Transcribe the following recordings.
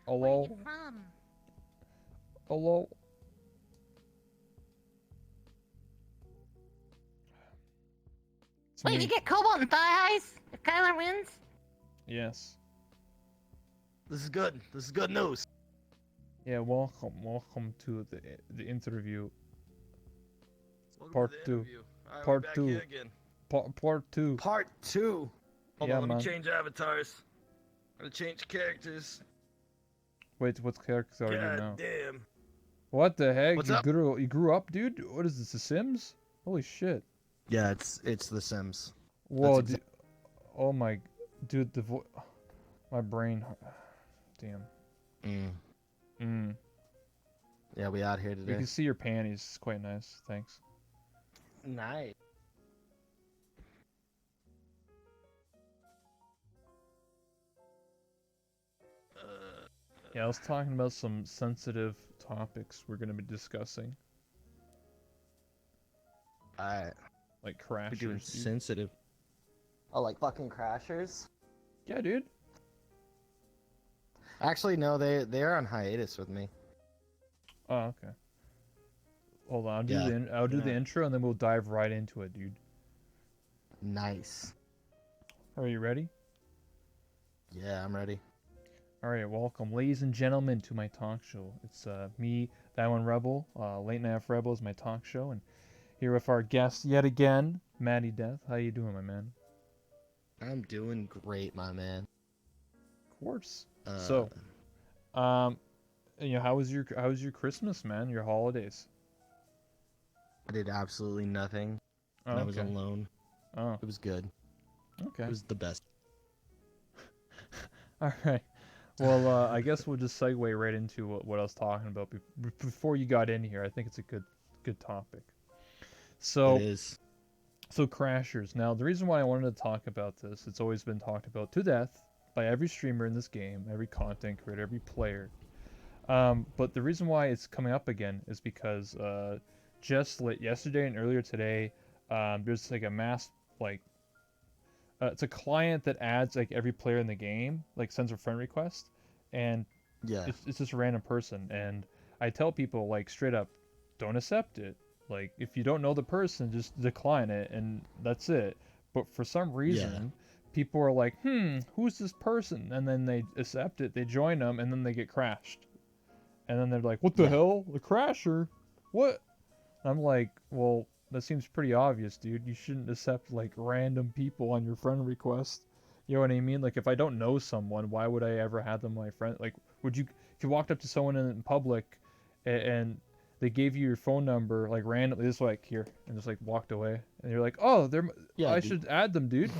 Hello? Where you from? Hello? It's Wait, me. you get Cobalt and Thigh Highs if Kyler wins? Yes. This is good. This is good news. Yeah, welcome to the interview. Welcome Part to the two. interview. All right, Part we're back two. here again. Part 2. Part 2. Hold Yeah, on, let man. me change avatars. Gotta change characters. Wait, what characters are you God now? damn. What the heck? What's you up? grew up, dude? What is this, The Sims? Holy shit. Yeah, it's The Sims. Whoa, That's dude. Oh my... Dude, my brain... Damn. Yeah, we out here We today. can see your panties. It's quite nice. Thanks. Nice. Yeah, I was talking about some sensitive topics we're going to be discussing. Alright. Like We're doing crashers. dude. sensitive. Oh, like fucking crashers? Yeah, dude. Actually, no, they're on hiatus with me. Oh, okay. Hold on, Yeah. I'll do the Yeah. intro and then we'll dive right into it, dude. Nice. Are you ready? Yeah, I'm ready. Alright, welcome, ladies and gentlemen, to my talk show. It's me, That One Rebel, Late Night Rebel is my talk show, and here with our guest yet again, MattyDeath. How you doing, my man? I'm doing great, my man. Of course. So, how was your Christmas, man? Your holidays? I did absolutely nothing. Oh, And I was okay. alone. Oh, It was good. okay. It was the best. All right. Well, I guess we'll just segue right into what I was talking about before you got in here. I think it's a good topic. So, It is. so crashers. Now, the reason why I wanted to talk about this, it's always been talked about to death by every streamer in this game, every content creator, every player. But the reason why it's coming up again is because just yesterday and earlier today, there's like a mass it's a client that adds like every player in the game, like sends a friend request, and Yeah. it's just a random person. And I tell people like straight up, don't accept it. Like if you don't know the person, just decline it, and that's it. But for some reason, people are like, who's this person? And then they accept it, they join them, and then they get crashed. And then they're like, what the Yeah. hell? The crasher? What? I'm like, well, that seems pretty obvious, dude. You shouldn't accept like random people on your friend request. You know what I mean? Like if I don't know someone, why would I ever have them my friend? Like, would you if you walked up to someone in public and they gave you your phone number like randomly, just like here, and just like walked away, and you're like, oh, Yeah, I dude. should add them, dude.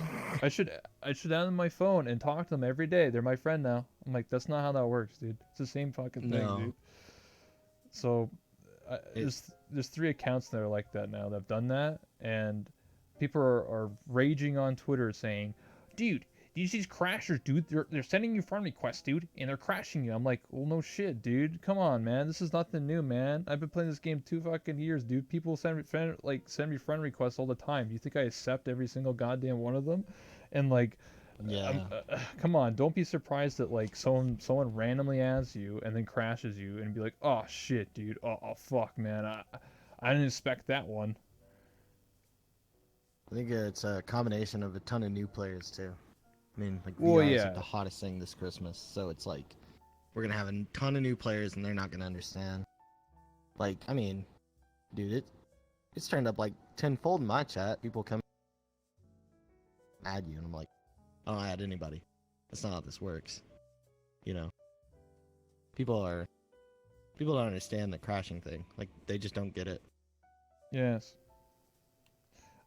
I should add them my phone and talk to them every day. They're my friend now. I'm like, that's not how that works, dude. It's the same fucking thing, No. dude. So there's 3 accounts that are like that now that have done that, and people are raging on Twitter saying, dude, these crashers, dude, they're sending you friend requests, dude, and they're crashing you. I'm like, well, no shit, dude. Come on, man. This is nothing new, man. I've been playing this game 2 fucking years, dude. People send me friend requests all the time. Do you think I accept every single goddamn one of them? And like, Yeah. come on, don't be surprised that like someone randomly adds you and then crashes you and be like, oh shit, dude, oh fuck, man, I didn't expect that one. I think it's a combination of a ton of new players too. I mean, like Well, VR is yeah. like the hottest thing this Christmas, so it's like we're gonna have a ton of new players and they're not gonna understand. Like, I mean, dude, it's turned up like tenfold in my chat. People come add you, and I'm like, I don't add anybody. That's not how this works. You know, people don't understand the crashing thing. Like, they just don't get it. Yes.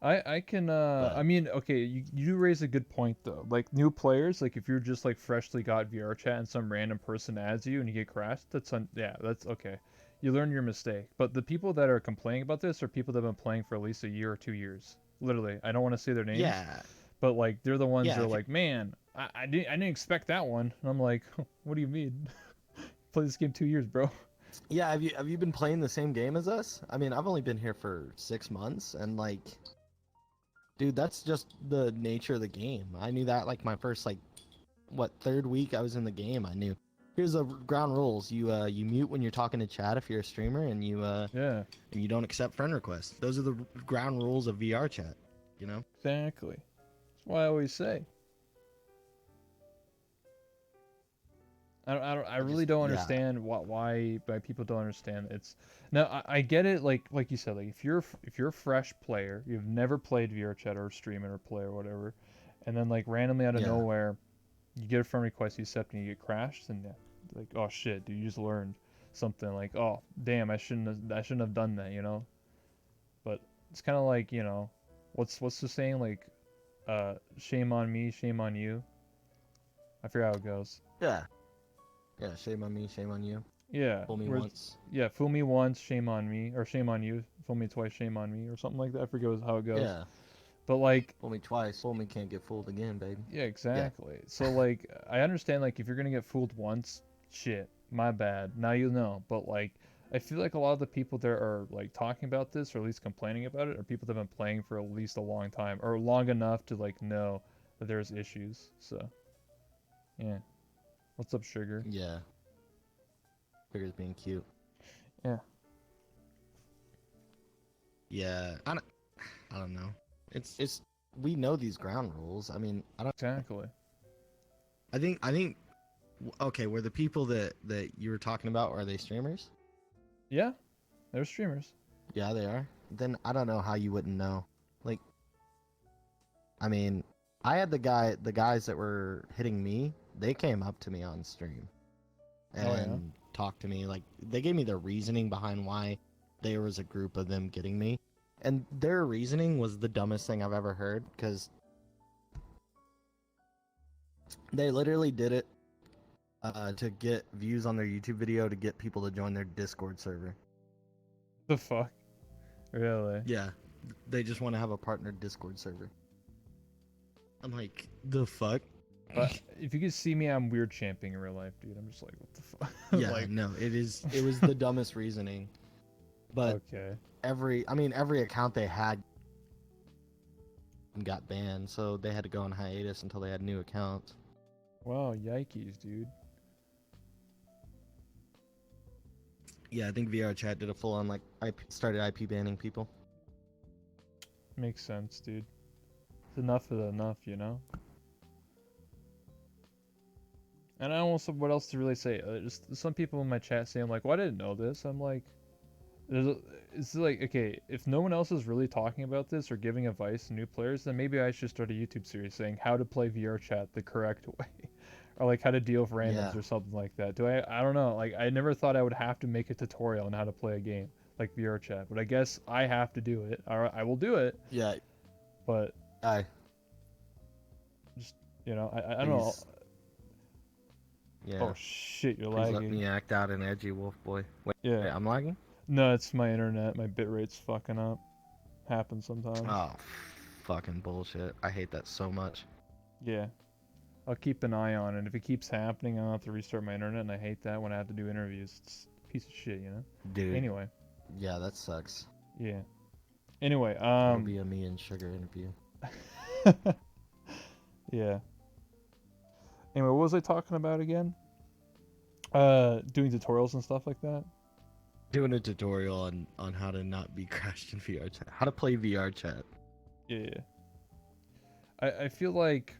I can I mean, okay, you do raise a good point though. Like new players, like if you're just like freshly got VR chat and some random person adds you and you get crashed, that's okay. You learn your mistake. But the people that are complaining about this are people that have been playing for at least a year or 2 years. Literally. I don't want to say their names. Yeah. But like they're the ones Yeah, that are if you- like, man, I didn't expect that one. And I'm like, what do you mean? Play this game 2 years, bro. Yeah, have you been playing the same game as us? I mean, I've only been here for 6 months, and like, dude, that's just the nature of the game. I knew that like my first like, what, 3rd week I was in the game. I knew here's the ground rules. You mute when you're talking to chat if you're a streamer, and Yeah, you don't accept friend requests. Those are the ground rules of VR chat. You know. exactly. That's what I always say. I really don't Yeah. understand why people don't understand. It's now I get it, like you said, like if you're a fresh player, you've never played VR chat or stream it or play or whatever, and then like randomly out of Yeah. nowhere you get a friend request, you accept, and you get crashed, and yeah, like, oh shit, dude, you just learned something. Like, oh damn, I shouldn't have done that, you know. But it's kind of like, you know, what's the saying, like, shame on me, shame on you. I forget how it goes. Yeah. Yeah. Shame on me. Shame on you. Yeah, Fool me where once. yeah, fool me once, shame on me, or shame on you. Fool me twice, shame on me, or something like that. I forget how it goes. Yeah. But like, Fool me twice. Fool me can't get fooled again, baby. yeah, exactly. So like, I understand, like, if you're gonna get fooled once, shit, my bad. Now you know. But like, I feel like a lot of the people that are like talking about this, or at least complaining about it, are people that have been playing for at least a long time, or long enough to like know that there's issues. So, yeah. What's up, Sugar? Yeah. Figures being cute. Yeah. Yeah. I don't know. It's we know these ground rules. I mean, Exactly. I think okay, were the people that you were talking about, are they streamers? Yeah, they're streamers. Yeah, they are. Then I don't know how you wouldn't know. Like, I mean, I had the guys that were hitting me, they came up to me on stream and Oh, yeah? talked to me. Like, they gave me their reasoning behind why there was a group of them getting me. And their reasoning was the dumbest thing I've ever heard, because they literally did it to get views on their YouTube video, to get people to join their Discord server. The fuck? Really? Yeah, they just want to have a partner Discord server. I'm like, the fuck? But if you could see me, I'm weird champing in real life, dude. I'm just like, what the fuck? Yeah, like, no, it was the dumbest reasoning. But okay. every account they had got banned, so they had to go on hiatus until they had new accounts. Wow, yikes, dude. Yeah, I think VR chat did a full on like started IP banning people. Makes sense, dude. Enough is enough, you know? And I don't know what else to really say. Just some people in my chat saying, like, well, I didn't know this. I'm like, it's like, okay, if no one else is really talking about this or giving advice to new players, then maybe I should start a YouTube series saying how to play VR chat the correct way. Or like how to deal with randoms or something like that. I don't know. Like, I never thought I would have to make a tutorial on how to play a game like VR chat, but I guess I have to do it. I will do it. Yeah. But just, you know, I don't know. Yeah. Oh shit, you're Please lagging. let me act out an edgy wolf boy. Wait, Yeah. I'm lagging? No, it's my internet. My bitrate's fucking up. Happens sometimes. Oh, fucking bullshit. I hate that so much. Yeah. I'll keep an eye on it. If it keeps happening, I'll have to restart my internet, and I hate that when I have to do interviews. It's a piece of shit, you know? Dude. Anyway. Yeah, that sucks. Yeah. Anyway, It'll be a me and Sugar interview. Yeah. Anyway, what was I talking about again? Doing tutorials and stuff like that? Doing a tutorial on how to not be crashed in VR chat. How to play VR chat. Yeah. I feel like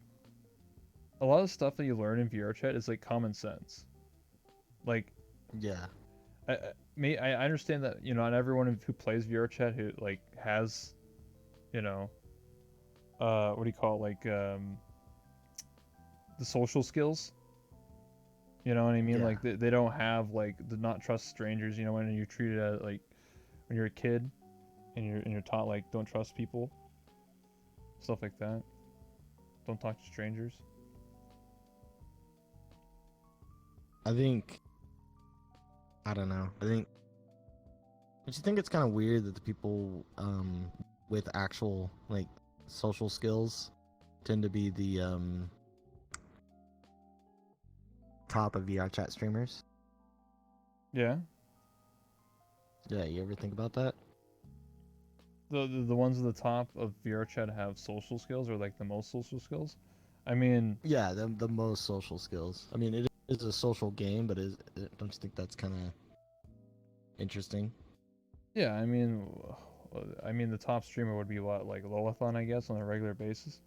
a lot of stuff that you learn in VR chat is like common sense. Like, Yeah. I understand that, you know, not everyone who plays VR chat who like has, you know, what do you call it, like the social skills. You know what I mean? Yeah. Like they don't have like the not trust strangers. You know, when you're treated as like when you're a kid, and you're taught like don't trust people, stuff like that. Don't talk to strangers. I don't know. Don't you think it's kind of weird that the people with actual like social skills tend to be the top of VR chat streamers? Yeah. Yeah, you ever think about that? The ones at the top of VR chat have social skills, or like the most social skills. I mean, Yeah, the most social skills. I mean, it It's a social game, but don't you think that's kind of interesting? Yeah, I mean the top streamer would be what, like Lolathon, I guess, on a regular basis.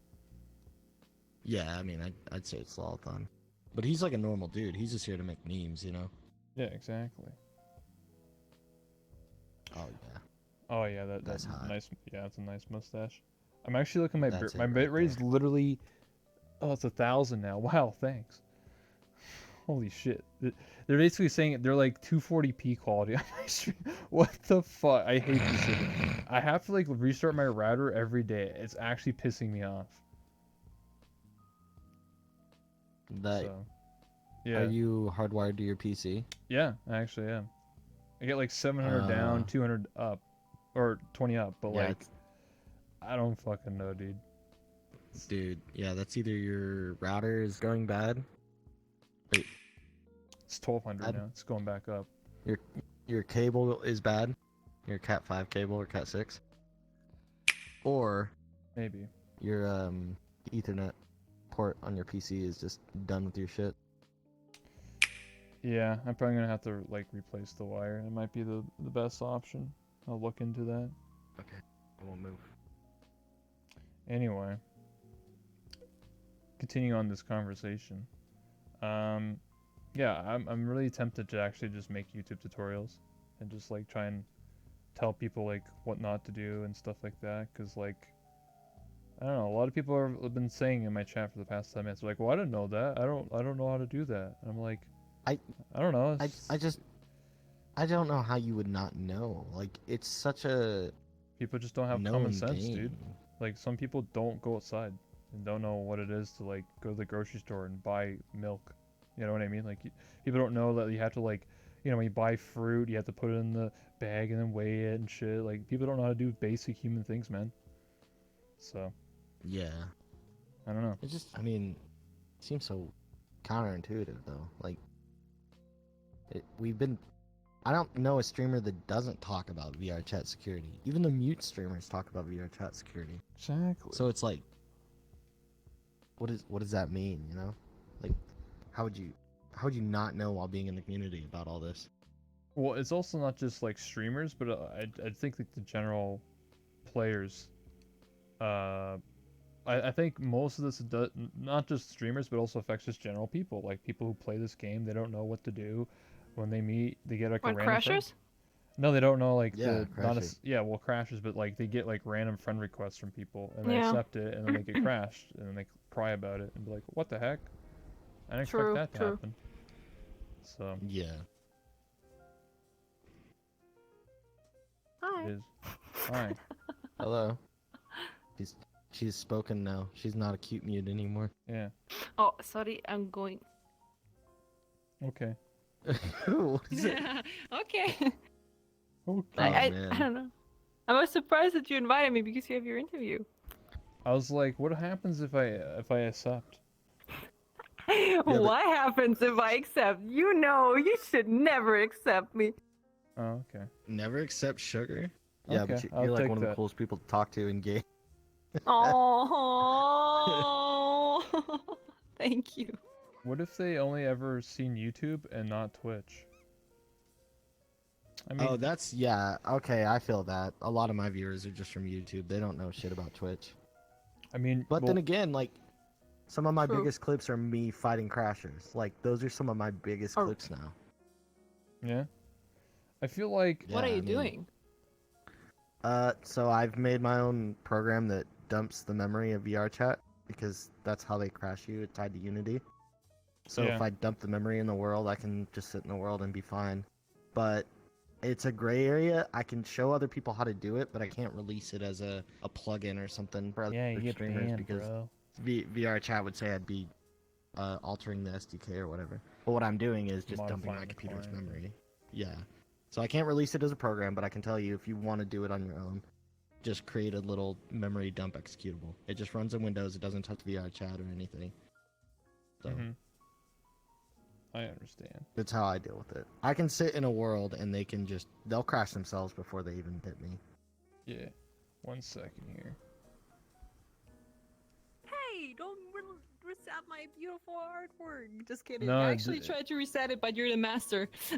Yeah, I mean, I'd say it's Lolathon. But he's like a normal dude. He's just here to make memes, you know? Yeah, exactly. Oh, yeah. Oh yeah, That's that's hot. nice. Yeah, that's a nice mustache. I'm actually looking at That's it my right bit rate is there. literally, oh, it's 1,000 now. Wow, thanks. Holy shit. They're basically saying they're like 240p quality on my stream. What the fuck? I hate this shit. I have to like restart my router every day. It's actually pissing me off. That, So, are yeah. you hardwired to your PC? Yeah, I actually am. I get like 700 Uh, down, 200 up, or 20 up, but yeah, like, I don't fucking know, dude. dude, yeah, that's either your router is going bad. Wait, It's 1,200 bad? now. It's going back up. Your your cable is bad. Your Cat 5 cable or Cat 6. Or Maybe. your Ethernet port on your PC is just done with your shit. Yeah, I'm probably gonna have to like replace the wire. It might be the best option. I'll look into that. Okay, I won't move. Anyway, continuing on this conversation. Yeah, I'm really tempted to actually just make YouTube tutorials and just like try and tell people like what not to do and stuff like that. Cause like, I don't know, a lot of people have been saying in my chat for the past 10 minutes, like, well, I didn't know that. I don't know how to do that. And I'm like, I I don't know. I don't know how you would not know. Like, it's such a People just don't have common known sense, game. dude. Like some people don't go outside and don't know what it is to like go to the grocery store and buy milk. You know what I mean? Like people don't know that you have to like, you know, when you buy fruit, you have to put it in the bag and then weigh it and shit. Like people don't know how to do basic human things, man. So Yeah. I don't know. It just, I mean, it seems so counterintuitive though. Like, I don't know a streamer that doesn't talk about VR chat security. Even the mute streamers talk about VR chat security. Exactly. So it's like, what does that mean? You know, like, how would you not know while being in the community about all this? Well, it's also not just like streamers, but I think like the general players. I think most of this does not just streamers, but also affects just general people. Like people who play this game, they don't know what to do when they meet. They get like a What, random friend. Crashers? No, they don't know like Yeah, the not a crashers. yeah well crashes, but like they get like random friend requests from people and they Yeah. accept it and then they get crashed and then they cry about it and be like, what the heck? I didn't expect True, that to true. happen. So Yeah. Hi. it is. Hi. Hello. She's spoken now. She's not a cute mute anymore. Yeah. Oh, sorry, I'm going. Okay. What is it? Okay. Okay. Oh, I man. don't know. I was surprised that you invited me because you have your interview. I was like, what happens if I accept? What happens if I accept? You know, you should never accept me. Oh, okay. Never accept sugar? Yeah, Okay, but I'll you're like take one of the that. coolest people to talk to in game. Oh, thank you. What if they only ever seen YouTube and not Twitch? I mean, Oh, yeah, okay, I feel that. A lot of my viewers are just from YouTube. They don't know shit about Twitch. but Then again, like, some of my True. biggest clips are me fighting crashers. Like, those are some of my biggest Oh. clips now. yeah. I feel like What are Yeah, you I mean, doing? So I've made my own program that dumps the memory of VR chat because that's how they crash you. It's tied to Unity. So Yeah. if I dump the memory in the world, I can just sit in the world and be fine. But it's a gray area. I can show other people how to do it, but I can't release it as a plugin or something for other yeah, you get streamers banned, because bro. VR chat would say I'd be altering the SDK or whatever. But what I'm doing is just dumping Modifying my the computer's client. memory. Yeah. So I can't release it as a program, but I can tell you if you want to do it on your own, just create a little memory dump executable. It just runs in Windows. It doesn't touch VR chat or anything. So I understand. that's how I deal with it. I can sit in a world and they'll crash themselves before they even hit me. Yeah. 1 second here. Hey, don't. up my beautiful artwork. Just kidding. No, I it actually d- tried to reset it, but you're the master. No,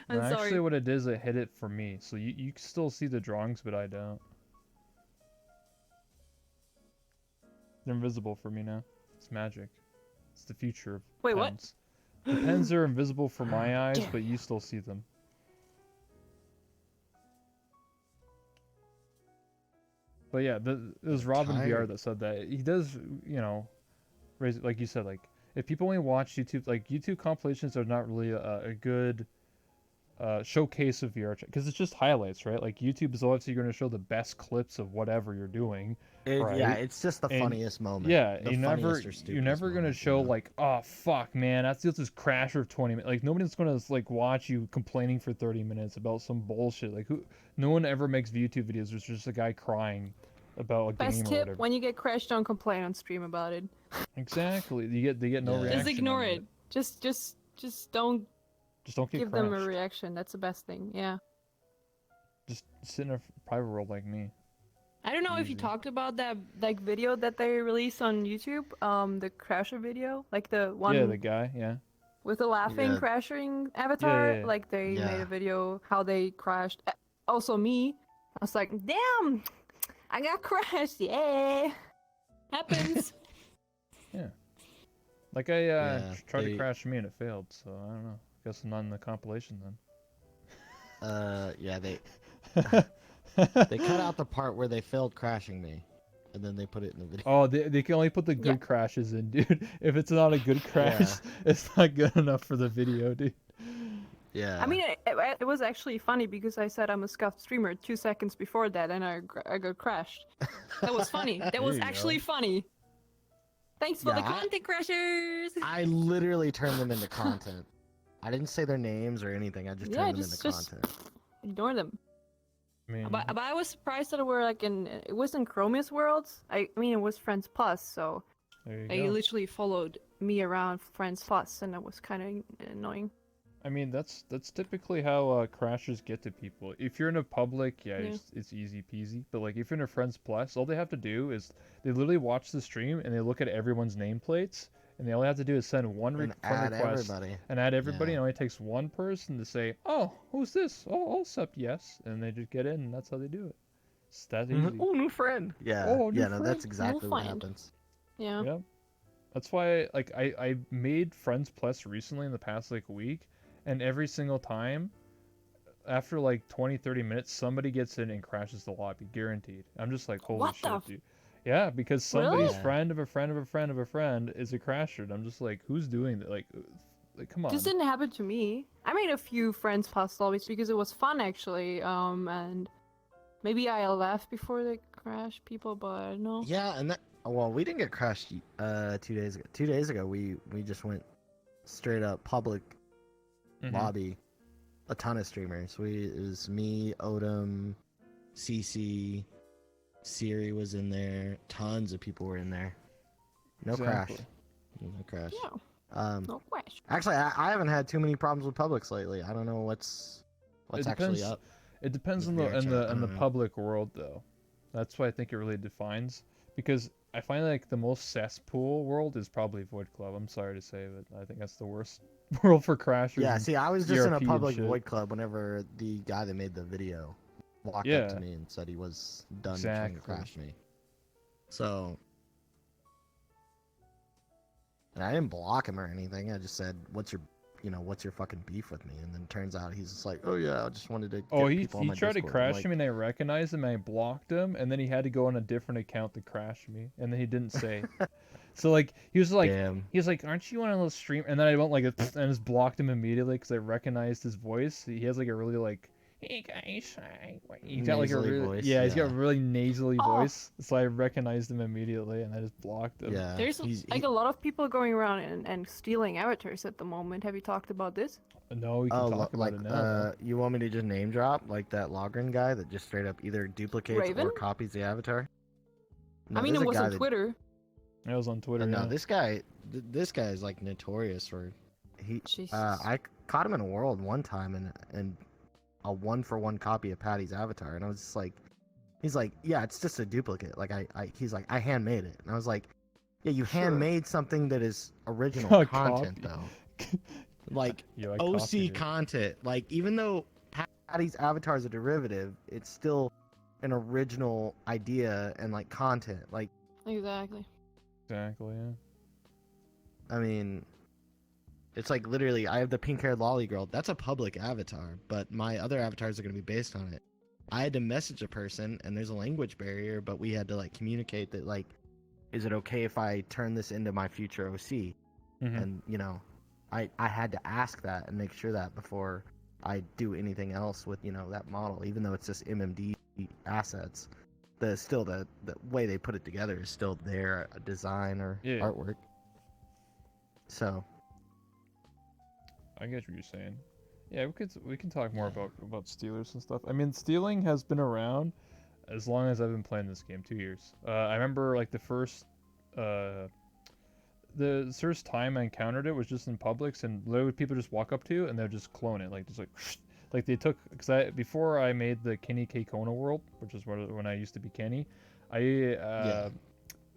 I'm sorry. actually, what it is, it hid it for me. So you can still see the drawings, but I don't. They're invisible for me now. It's magic. It's the future of Wait, what? pens. The pens are invisible for my eyes, Yeah. but you still see them. But yeah, it was Robin VR Tired. that said that. He does, raise like you said, like if people only watch YouTube, like YouTube compilations are not really a good showcase of VR because it's just highlights, right? Like YouTube is obviously going to show the best clips of whatever you're doing, right? Yeah, it's just the And funniest moment. yeah, The you're never funniest or you're stupidest never gonna moment, show like, oh fuck, man, that's just this crasher of 20 minutes. Like nobody's gonna like watch you complaining for 30 minutes about some bullshit. Like who? No one ever makes YouTube videos. There's just a guy crying about a Best game or tip: whatever. when you get crashed, don't complain on stream about it. Exactly. They get no Yeah. reaction. Just ignore on it. Just don't Just don't get give crashed. them a reaction. That's the best thing. Yeah. Just sit in a private world like me. I don't know if you Easy. talked about that like video that they released on YouTube, the crasher video, like the one Yeah, the guy. Yeah. with the laughing Yeah. crashing avatar. yeah. Like they made Yeah. a video how they crashed. Also me, I was like, damn, I got crashed. Yeah, happens. Like I Yeah, tried to they- crash me and it failed. So I don't know. Guess I'm not in the compilation then. Yeah, they cut out the part where they failed crashing me, and then they put it in the video. Oh, they can only put the good Yeah. crashes in, dude. If it's not a good crash, Yeah. it's not good enough for the video, dude. Yeah. I mean, it was actually funny because I said I'm a scuffed streamer 2 seconds before that, and I got crashed. That was funny. That was There you actually go. funny. Thanks for the Yeah, content crashers. I literally turned them into content. I didn't say their names or anything. I just Yeah, turned them just- into just- content. Ignore them. I mean, But I was surprised that it were like it was in Chromius Worlds. I mean, it was Friends Plus, so there you they go. literally followed me around Friends Plus, and that was kind of annoying. I mean, that's typically how crashers get to people. If you're in a public, yeah, Yeah. it's easy peasy. But like if you're in a Friends Plus, all they have to do is they literally watch the stream and they look at everyone's nameplates, and they all have to do is send one And friend add request everybody. and add everybody. Yeah. And it only takes one person to say, "Oh, who's this? Oh, I'll accept yes," and they just get in, and that's how they do it. It's that easy. Oh, new friend. Yeah. Oh, new yeah. No, friend. that's exactly what find. happens. Yeah. Yeah. That's why like I made Friends Plus recently in the past like week, and every single time after like 20-30 minutes somebody gets in and crashes the lobby, guaranteed. I'm just like, holy What shit, the dude. Yeah, because somebody's Really? friend of a friend of a friend of a friend is a crasher. And I'm just like, who's doing that? Like come on. This didn't happen to me. I made a few Friends Plus lobbies because it was fun actually. And maybe I left before they crashed people, but I don't know. Yeah, and that. Well, we didn't get crashed 2 days ago. 2 days ago, we just went straight up public Mhm. lobby. A ton of streamers. It was me, Odom, CC, Siri was in there. Tons of people were in there. No Exactly. crash. No crash. Yeah. Um, No question. actually, I haven't had too many problems with publics lately. I don't know what's It actually depends- up. It depends with on the VR chat, I in the don't know. public world though. That's why I think it really defines, because I find like the most cesspool world is probably Void Club. I'm sorry to say, but I think that's the worst world for crashers. Yeah, and- see, I was just in a ERP and public shit. void club whenever the guy that made the video walked up Yeah. to me and said he was done trying to Exactly. crash me. So, and I didn't block him or anything. I just said, "What's your fucking beef with me?" And then turns out he's just like, "Oh yeah, I just wanted to." Oh, get he people on my tried to Discord." I'm crash like, me, and I recognized him, and I blocked him, and then he had to go on a different account to crash me, and then he didn't say. So like he was like, Damn. "Aren't you on a little stream?" And then I went like, and just blocked him immediately because I recognized his voice. He has like a really like, "Hey guys," he's got like a Nasally really, voice, yeah, he's got a yeah. really nasally Oh. voice. So I recognized him immediately, and I just blocked him. Yeah. There's he's- like a lot of people going around and stealing avatars at the moment. Have you talked about this? No, we can Oh, talk about like it now. though. you want me to just name drop like that Logren guy that just straight up either duplicates Raven? or copies the avatar? No, I mean, there's it a was guy on that- Twitter. It was on Twitter. No, yeah. this guy is like notorious for Jesus. I caught him in a world one time and a 1-for-1 copy of Patty's avatar, and I was just like, he's like, yeah, it's just a duplicate. Like he's like, I handmade it, and I was like, Yeah, you Sure. handmade something that is original A content, copy. though. Like, Yo, I OC copied it. content. Like, even though Patty's avatar is a derivative, it's still an original idea and, like, content. Like, Exactly. Exactly, yeah. I mean, it's like literally, I have the pink-haired lolly girl. That's a public avatar, but my other avatars are going to be based on it. I had to message a person, and there's a language barrier, but we had to, like, communicate that, like, is it okay if I turn this into my future OC? Mm-hmm. And, you know, I had to ask that and make sure that before I do anything else with, you know, that model, even though it's just MMD assets. The way they put it together is still their design or artwork. So I get what you're saying. Yeah, we can talk more about Steelers and stuff. I mean, stealing has been around as long as I've been playing this game, 2 years. I remember like the first time I encountered it was just in Publix, and literally people just walk up to you and they'll just clone it, like just like they took, because before I made the Kenny K Kona world, which is when I used to be Kenny,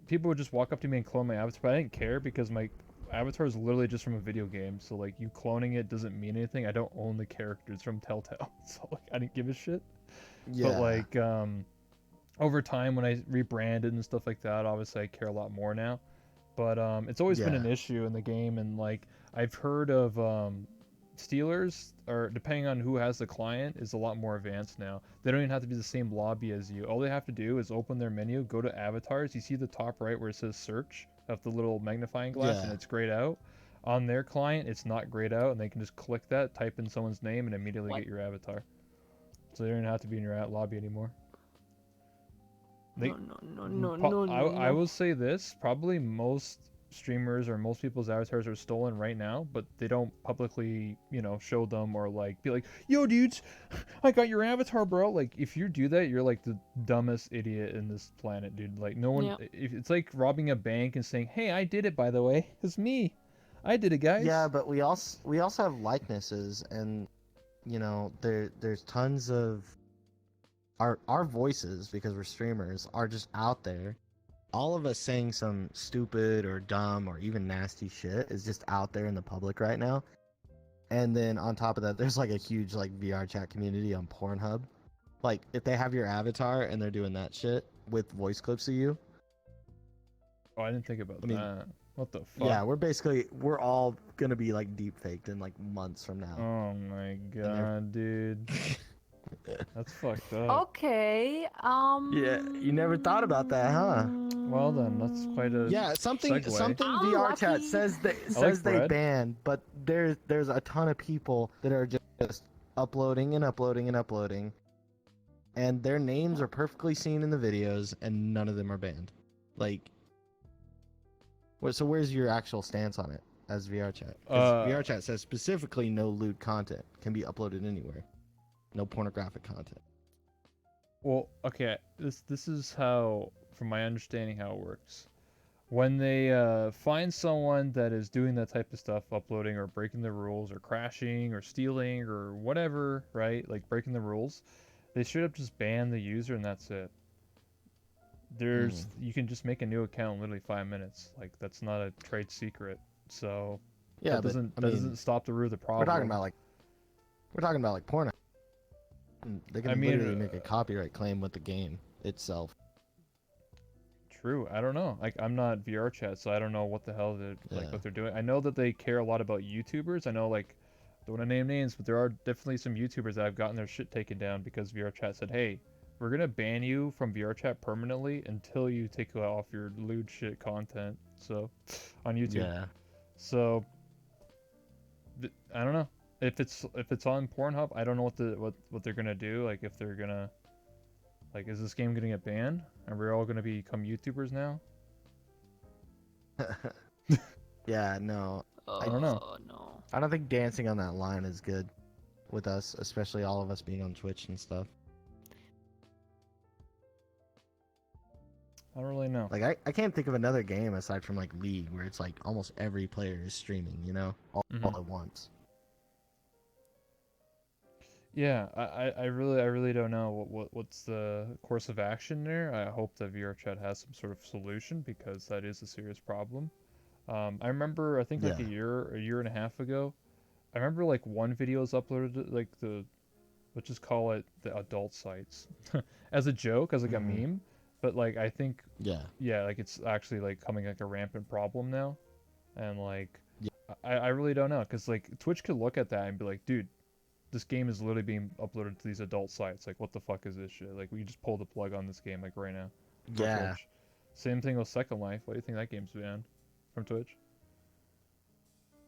people would just walk up to me and clone my avatar, but I didn't care because my avatar is literally just from a video game, so like you cloning it doesn't mean anything. I don't own the characters from Telltale, so like I didn't give a shit. yeah. But like over time when I rebranded and stuff like that, obviously I care a lot more now. But it's always been an issue in the game, and like I've heard of Steelers, or depending on who has the client, is a lot more advanced now. They don't even have to be the same lobby as you. All they have to do is open their menu, go to avatars. You see the top right where it says search, of the little magnifying glass, and it's grayed out. On their client, it's not grayed out, and they can just click that, type in someone's name, and immediately get your avatar. So they don't have to be in your lobby anymore. No. I will say this, probably most streamers or most people's avatars are stolen right now, but they don't publicly, you know, show them or like be like, yo dudes, I got your avatar, bro. Like if you do that, you're like the dumbest idiot in this planet, dude. Like no one, it's like robbing a bank and saying, hey, I did it, by the way, it's me, I did it, guys. Yeah, but we also have likenesses, and you know, there's tons of our voices, because we're streamers, are just out there. All of us saying some stupid or dumb or even nasty shit is just out there in the public right now. And then on top of that, there's like a huge like VR chat community on Pornhub. Like if they have your avatar and they're doing that shit with voice clips of you. Oh, I didn't think about that. What the fuck? Yeah, we're all gonna be like deep faked in like months from now. Oh my god, dude. That's fucked up. Okay. Yeah, you never thought about that, huh? Well then, that's quite a something segue. VR chat says they banned, but there's a ton of people that are just uploading and uploading and uploading, and their names are perfectly seen in the videos, and none of them are banned. Like, so where's your actual stance on it as VR chat? Because VR chat says specifically no lewd content can be uploaded anywhere. No pornographic content. Well, okay, this is how, from my understanding, how it works. When they find someone that is doing that type of stuff, uploading or breaking the rules or crashing or stealing or whatever, right? Like breaking the rules, they straight up just ban the user and that's it. You can just make a new account in literally 5 minutes. Like that's not a trade secret. So that doesn't stop the root of the problem. We're talking about like porn. They can literally make a copyright claim with the game itself. True. I don't know. Like I'm not VR chat, so I don't know what the hell what they're doing. I know that they care a lot about YouTubers. I know like don't want to name names, but there are definitely some YouTubers that have gotten their shit taken down because VR chat said, "Hey, we're gonna ban you from VR chat permanently until you take off your lewd shit content." So on YouTube. Yeah. So I don't know. If it's on Pornhub, I don't know what they're gonna do. Like if they're gonna, like, is this game gonna get banned? Are we all gonna become YouTubers now? Yeah, no. I don't know. No. I don't think dancing on that line is good with us, especially all of us being on Twitch and stuff. I don't really know. Like I can't think of another game aside from like League where it's like almost every player is streaming, you know, all at once. Yeah, I really don't know what's the course of action there. I hope that VRChat has some sort of solution because that is a serious problem. I remember I think like Yeah. a year and a half ago, I remember like one video was uploaded to, like let's just call it the adult sites as a joke, as like a Hmm. meme. But like I think Yeah. yeah, like it's actually like coming like a rampant problem now, and like Yeah. I really don't know because like Twitch could look at that and be like, dude, this game is literally being uploaded to these adult sites. Like, what the fuck is this shit? Like, we just pull the plug on this game like right now for Yeah. Twitch. Same thing with Second Life. Why do you think that game's banned from Twitch?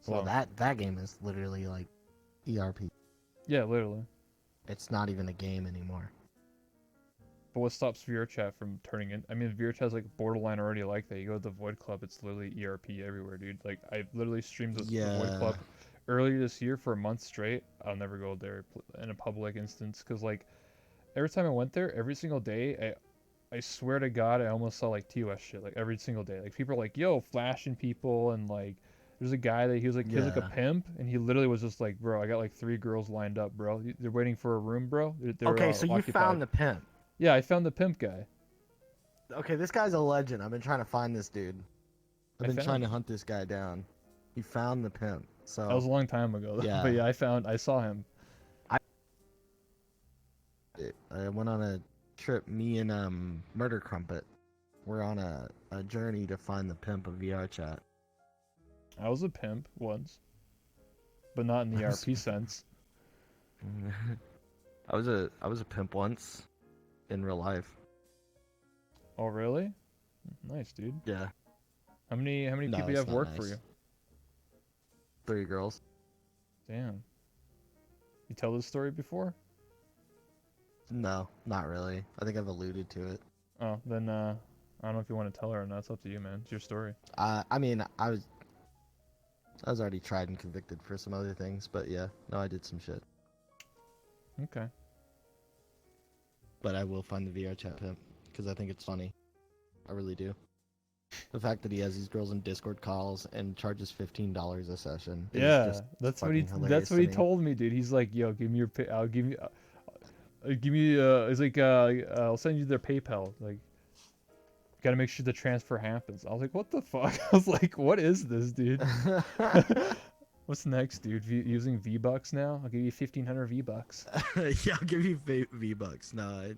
Well, So that game is literally like ERP. yeah, literally. It's not even a game anymore. But what stops VRChat from turning in? I mean, VRChat's like borderline already like that. You go to the Void Club, it's literally ERP everywhere, dude. Like, I literally streamed the Void Yeah. Club earlier this year for a month straight. I'll never go there in a public instance because like every time I went there, every single day, I swear to God, I almost saw like TOS shit like every single day. Like people are like, "Yo," flashing people, and like there's a guy that he was like a Yeah. pimp, and he literally was just like, "Bro, I got like 3 girls lined up, bro. They're waiting for a room, bro. They're Okay, so you occupied." found the pimp. Yeah, I found the pimp guy. Okay, this guy's a legend. I've been trying to find this dude. I've I been found trying to him. hunt this guy down. He found the pimp. That was So a long time ago, though. But yeah, yeah, I saw him. I I went on a trip. Me and Murder Crumpet. We're on a journey to find the pimp of VR chat. I was a pimp once, but not in the ERP sense. I was a pimp once in real life. Oh, really? Nice, dude. Yeah. How many No, people you it's have not work for nice. you? 3 girls. Damn. You tell this story before? No, not really. I think I've alluded to it. Oh, then I don't know if you want to tell her or not. It's up to you, man. It's your story. I mean, I was already tried and convicted for some other things, but yeah, no, I did some shit. Okay. But I will find the VR chat pimp because I think it's funny. I really do. The fact that he has these girls in Discord calls and charges $15 a session is Yeah, just that's what fucking that's hilarious what to he me. told me, dude. He's like, "Yo, give me your pay. I'll give you, give me. He's like, I'll send you their PayPal. Like, gotta make sure the transfer happens." I was like, "What the fuck?" I was like, "What is this, dude? What's next, dude? Using V-Bucks now? I'll give you 1,500 V-Bucks." Yeah, I'll give you V-Bucks. No,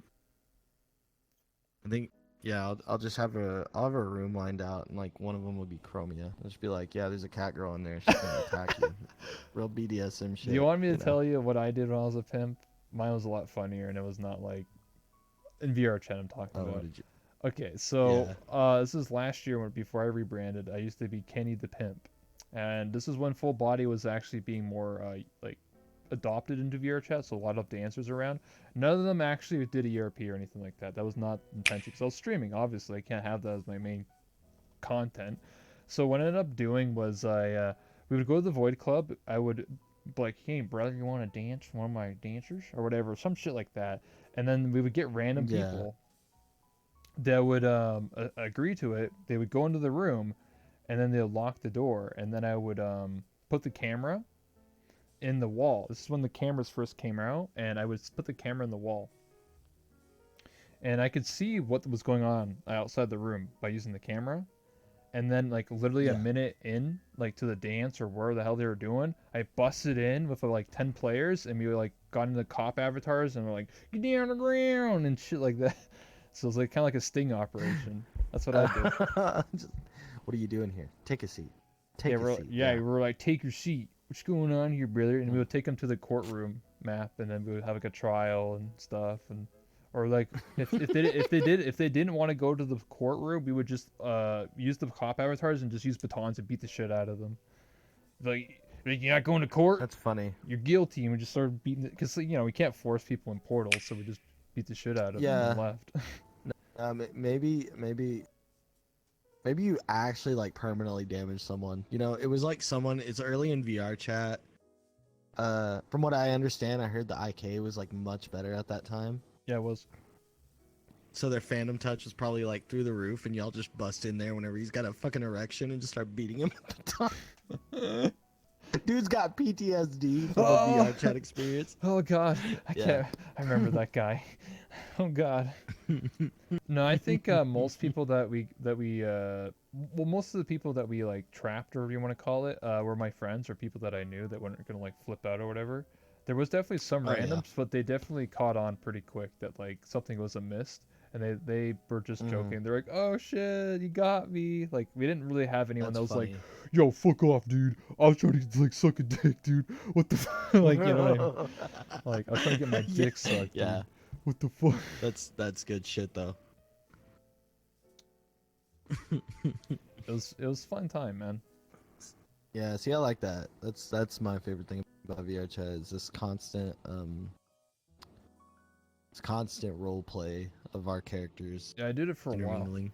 I think yeah, I'll just have a room lined out and like one of them will be Chromia. I'll just be like, yeah, there's a cat girl in there. She's gonna attack you. Real BDSM shit. Do you want me to know? tell you what I did when I was a pimp? Mine was a lot funnier, and it was not like in VR chat I'm talking Oh, what about. did you? Okay, so Yeah. this is last year before I rebranded. I used to be Kenny the Pimp, and this is when full body was actually being more like adopted into VR chat. So a lot of dancers around. None of them actually did a ERP or anything like that. That was not intentional because I was streaming. Obviously, I can't have that as my main content. So what I ended up doing was we would go to the Void Club. I would be like, "Hey, brother, you want to dance? One of my dancers or whatever, some shit like that." And then we would get random Yeah. people that would agree to it. They would go into the room, and then they'd lock the door. And then I would put the camera in the wall. This is when the cameras first came out, and I would put the camera in the wall, and I could see what was going on outside the room by using the camera. And then like literally a Yeah. minute in, like to the dance or where the hell they were doing, I busted in with like 10 players, and we like got into cop avatars and we're like, "Get down on the ground" and shit like that. So it was like kind of like a sting operation. That's what I did. What are you doing here? Take a seat. Yeah, Take a seat. we're like, "Take your seat. What's going on here, brother?" And we would take them to the courtroom map, and then we would have like a trial and stuff, and or like if they didn't want to go to the courtroom, we would just use the cop avatars and just use batons and beat the shit out of them. Like, "You're not going to court. That's funny. You're guilty." And we just started beating it because we can't force people in portals, so we just beat the shit out of them and Yeah. left. Maybe you actually like permanently damaged someone. You know, it was like someone. It's early in VR chat. From what I understand, I heard the IK was like much better at that time. Yeah, it was. So their fandom touch was probably like through the roof, and y'all just bust in there whenever he's got a fucking erection and just start beating him with the baton. Dude's got PTSD from Oh! the VR chat experience. Oh God, I Yeah. can't. I remember that guy. Oh God. No, I think most people well, most of the people that we like trapped, or whatever you want to call it, were my friends or people that I knew that weren't gonna like flip out or whatever. There was definitely some Oh, yeah. randoms, but they definitely caught on pretty quick that like something was amiss, and they were just Mhm. joking. They're like, "Oh shit, you got me!" Like we didn't really have anyone That's that was like, funny. "Yo, fuck off, dude. I was trying to like suck a dick, dude. What the like, you know what I mean? Like I was trying to get my Yeah, dick sucked, yeah. dude. What the fuck?" That's good shit though. It was fun time, man. Yeah, see, I like that. That's my favorite thing about VR chat is this constant role play of our characters Yeah, I did it for a while. intermingling.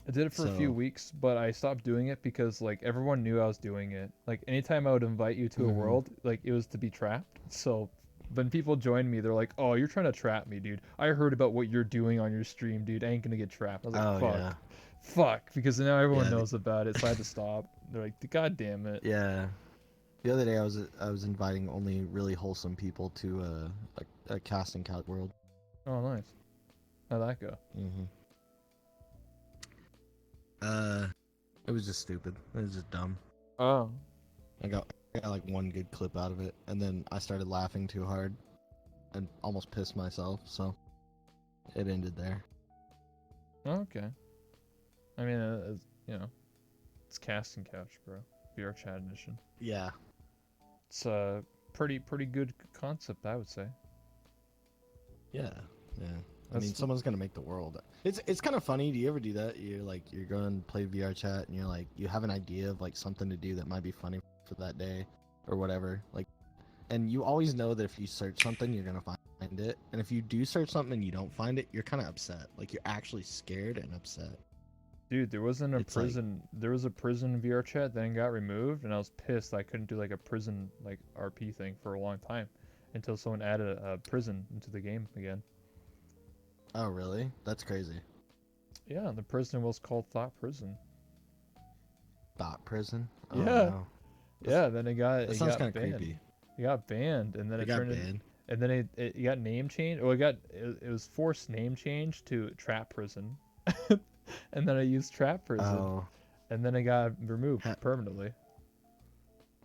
I did it for a few So- weeks, but I stopped doing it because like everyone knew I was doing it. Like anytime I would invite you to a Mhm. world, like it was to be trapped. So when people joined me, they're like, "Oh, you're trying to trap me, dude. I heard about what you're doing on your stream, dude. I ain't gonna get trapped." I was like, Oh "Fuck, yeah, fuck," because now everyone Yeah, knows about it, so I had to stop. They're like, "God damn it." yeah. The other day I was inviting only really wholesome people to a casting couch world. Oh, nice. How'd that go? Mm-hmm. It was just stupid. It was just dumb. Oh. I got like one good clip out of it, and then I started laughing too hard, and almost pissed myself. So it ended there. Okay. I mean, you know, it's casting couch, bro. VR chat edition. Yeah. It's a pretty good concept, I would say. Yeah. Yeah. I That's mean, someone's gonna make the world. It's kind of funny. Do you ever do that? You're going to play VR chat, and you're like, you have an idea of like something to do that might be funny for that day, or whatever. Like, and you always know that if you search something, you're gonna find it. And if you do search something and you don't find it, you're kind of upset. Like you're actually scared and upset. Dude, there was a prison VR chat, then it got removed, and I was pissed I couldn't do like a prison like RP thing for a long time until someone added a prison into the game again. Oh, really? That's crazy. Yeah, the prison was called Thought Prison. Thought prison. Oh, Yeah. no. Yeah, then it got That sounds kind of creepy. It got banned, and then It it got turned banned. and then it got name changed. Well, it was forced name change to Trap Prison, and then I used Trap Prison, Oh. and then it got removed Ha- permanently.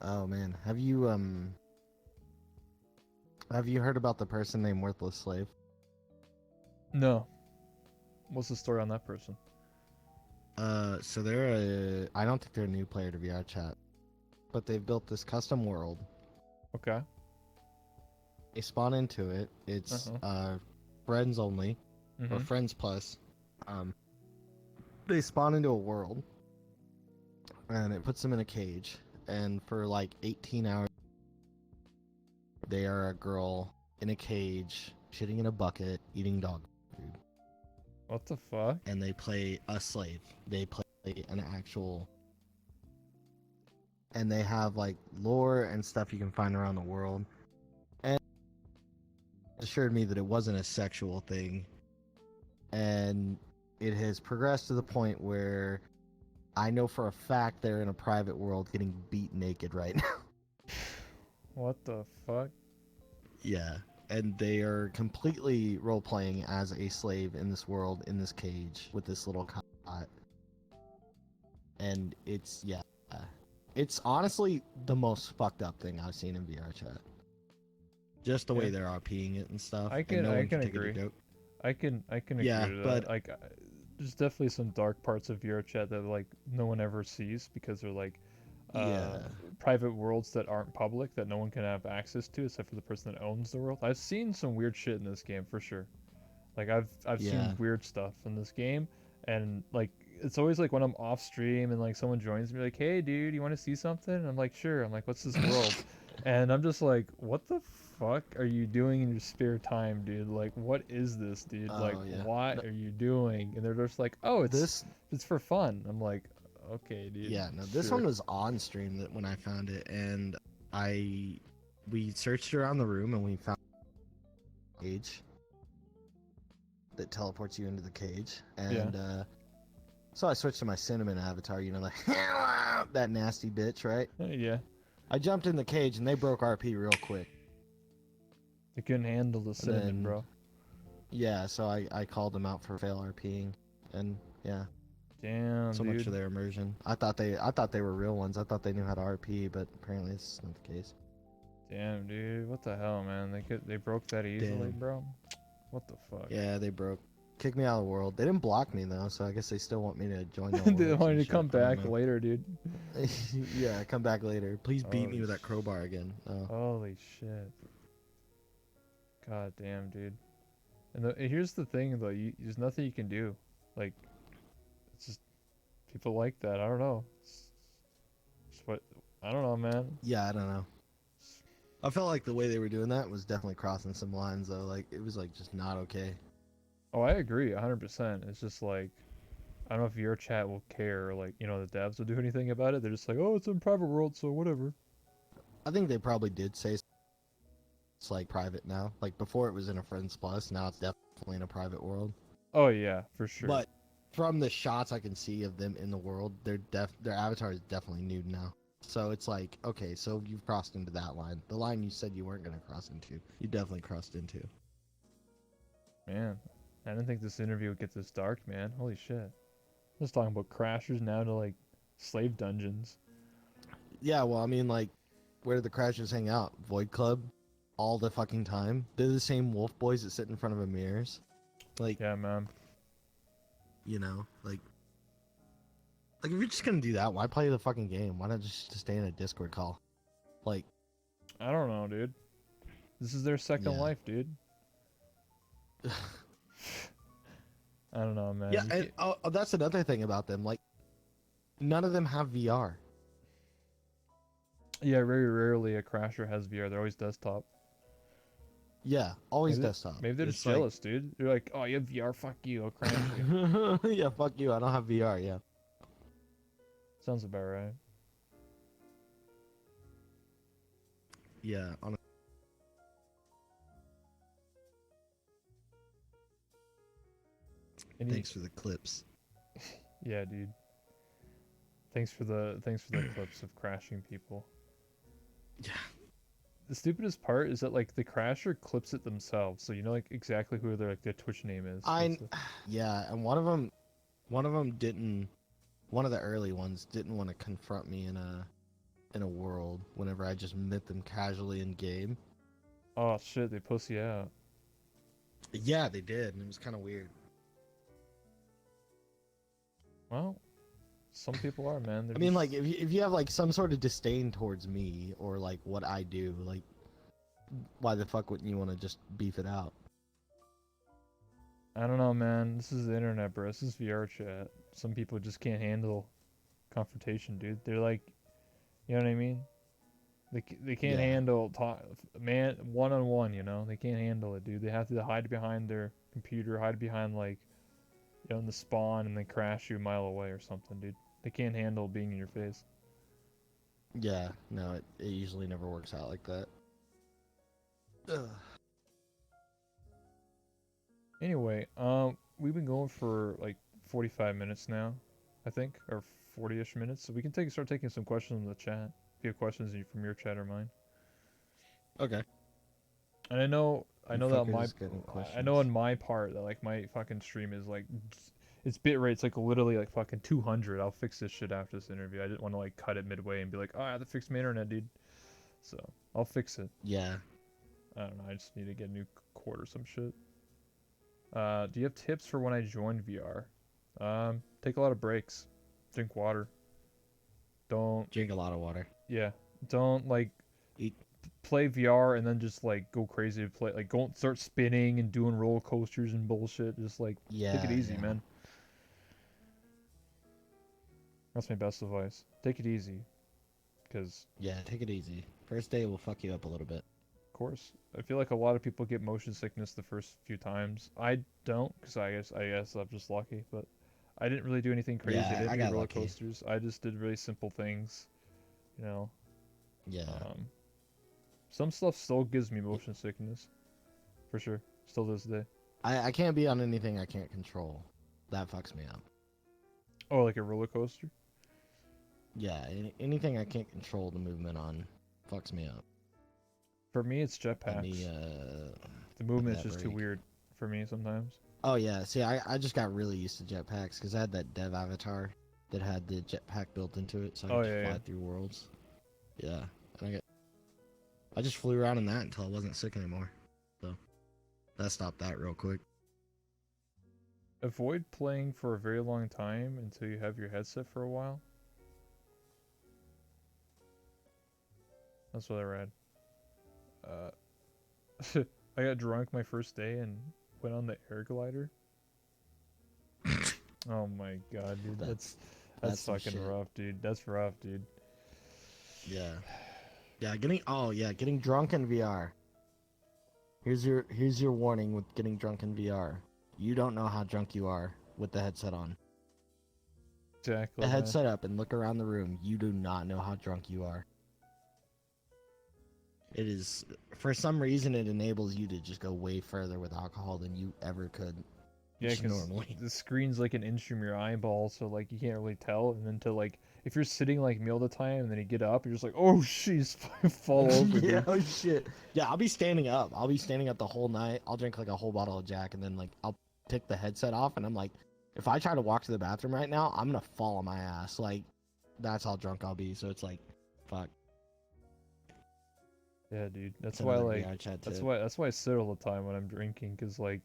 Oh man. Have you heard about the person named Worthless Slave? No. What's the story on that person? So I don't think they're a new player to VR chat, but they've built this custom world. Okay. They spawn into it. It's friends only, or Mhm. friends plus. They spawn into a world, and it puts them in a cage. And for like 18 hours, they are a girl in a cage, shitting in a bucket, eating dog food. What the fuck? And they play a slave. They play an actual. And they have like lore and stuff you can find around the world. And assured me that it wasn't a sexual thing. And it has progressed to the point where I know for a fact they're in a private world getting beat naked right now. What the fuck? Yeah. And they are completely role playing as a slave in this world, in this cage, with this little cot. And it's honestly the most fucked up thing I've seen in VR chat. Just the way Yeah. they're RPing it and stuff. I and can no one agree. take it a joke. I can Yeah, agree to but- that. Like, there's definitely some dark parts of VR chat that like no one ever sees because they're like Yeah. private worlds that aren't public that no one can have access to except for the person that owns the world. I've seen some weird shit in this game for sure. Like I've Yeah. seen weird stuff in this game, and like it's always like when I'm off stream and like someone joins me like, "Hey dude, you want to see something?" And I'm like, "Sure." I'm like, "What's this world?" And I'm just like, "What the fuck are you doing in your spare time, dude? Like, what is this, dude? Oh, Like, yeah. what are you doing?" And they're just like, "Oh, it's for fun." I'm like, "Okay, dude." Yeah, no, this sure." one was on stream that when I found it, and we searched around the room and we found a cage that teleports you into the cage, and so I switched to my cinnamon avatar, like that nasty bitch, right? Yeah. I jumped in the cage and they broke RP real quick. They couldn't handle the cinnamon, then- bro. Yeah, so I called them out for fail RPing, and yeah, Damn, so dude. much for their immersion. I thought they were real ones. I thought they knew how to RP, but apparently it's not the case. Damn, dude. What the hell, man? They broke that easily, Damn. bro. What the fuck? Yeah, they broke. Kicked me out of the world. They didn't block me though, so I guess they still want me to join the world. They want you to come back later, dude. Yeah, come back later. Please beat me Holy with that crowbar again. Oh. Holy shit. God damn, dude. And here's the thing, though. There's nothing you can do. Like, it's just people like that. I don't know. It's what I don't know, man. Yeah, I don't know. I felt like the way they were doing that was definitely crossing some lines, though. Like, it was like just not okay. Oh, I agree, 100%. It's just like, I don't know if your chat will care, or like, you know, the devs will do anything about it. They're just like, oh, it's in private world, so whatever. I think they probably did say it's like private now. Like before, it was in a Friends Plus. Now it's definitely in a private world. Oh yeah, for sure. But from the shots I can see of them in the world, their avatar is definitely nude now. So it's like, okay, so you've crossed into that line. The line you said you weren't gonna cross into, you definitely crossed into. Man, I didn't think this interview would get this dark, man. Holy shit. Just talking about crashers now to like slave dungeons. Yeah, well, I mean, like, where do the crashers hang out? Void Club, all the fucking time. They're the same wolf boys that sit in front of a mirrors. Like, Yeah, man. you know, like if you're just gonna do that, why play the fucking game? Why not just stay in a Discord call? Like, I don't know, dude. This is their second Yeah. life, dude. I don't know, man. yeah, You and that's another thing about them. Like, none of them have VR. Yeah, very rarely a crasher has VR. They're always desktop. Yeah, always Maybe- desktop. Maybe they're It's just like- jealous, dude. They're like, oh, you have VR, fuck you, I'll crash you. Yeah, fuck you. I don't have VR. Yeah. Sounds about right. Yeah. Thanks for the clips. Yeah, dude. Thanks for the clips of crashing people. Yeah. The stupidest part is that like the crasher clips it themselves, so you know like exactly who their Twitch name is. Yeah, and one of them didn't. One of the early ones didn't want to confront me in a world whenever I just met them casually in game. Oh shit, they pussy out. Yeah, they did, and it was kind of weird. Well, some people are, man. I mean, like, if you have like some sort of disdain towards me or like what I do, like, why the fuck wouldn't you want to just beef it out? I don't know, man. This is the internet, bro. This is VR chat. Some people just can't handle confrontation, dude. They're like, you know what I mean? They can't Yeah. handle man one-on-one, you know? They can't handle it, dude. They have to hide behind their computer, hide behind like, you know, in the spawn, and then crash you a mile away or something, dude. They can't handle being in your face. Yeah, no, it usually never works out like that. Ugh. Anyway, we've been going for like 45 minutes now, I think, or 40-ish minutes. So we can start taking some questions in the chat. If you have questions from your chat or mine. Okay. And I know that on my part that like my fucking stream is like its bit rate's like literally like fucking 200. I'll fix this shit after this interview. I didn't want to like cut it midway and be like, oh, I have to fix my internet, dude. So I'll fix it. Yeah. I don't know. I just need to get a new cord or some shit. Do you have tips for when I join VR? Take a lot of breaks. Drink water. Don't Drink a lot of water. Yeah. Don't like Eat. Play VR and then just like go crazy to play. Like go start spinning and doing roller coasters and bullshit. Just like take it easy, man. That's my best advice. Take it easy. Cause Yeah, take it easy. First day will fuck you up a little bit. of course, I feel like a lot of people get motion sickness the first few times. I don't, cause I guess I'm just lucky. But I didn't really do anything crazy. Yeah, I didn't I do got roller lucky. coasters. I just did really simple things. You know. Yeah. Some stuff still gives me motion sickness. For sure. Still to this day. I can't be on anything I can't control. That fucks me up. Oh, like a roller coaster? Yeah, anything I can't control the movement on fucks me up. For me, it's Let me jetpacks. The movement is that just too break. weird for me sometimes. Oh yeah, see, I just got really used to jetpacks because I had that dev avatar that had the jetpack built into it, so I Oh, could yeah, fly yeah. through worlds. Yeah, and I just flew around in that until I wasn't sick anymore. So that stopped that real quick. Avoid playing for a very long time until you have your headset for a while. That's what I read. I got drunk my first day and went on the air glider. Oh my god, dude, that's some fucking shit. rough, dude. That's rough, dude. Yeah, getting drunk in VR. Here's your warning with getting drunk in VR. You don't know how drunk you are with the headset on. Exactly. The man. headset up and look around the room. You do not know how drunk you are. It is, for some reason, it enables you to just go way further with alcohol than you ever could. Yeah, just because normally. the screen's like an inch from your eyeball, so like you can't really tell. And then to like, if you're sitting like me all the time, and then you get up, you're just like, oh jeez, fall over, Yeah, dude. oh shit. Yeah, I'll be standing up. I'll be standing up the whole night. I'll drink like a whole bottle of Jack, and then like I'll take the headset off, and I'm like, if I try to walk to the bathroom right now, I'm gonna fall on my ass. Like, that's how drunk I'll be. So it's like, fuck. Yeah, dude. That's It's why another like VR chat that's tip. why I sit all the time when I'm drinking, cause like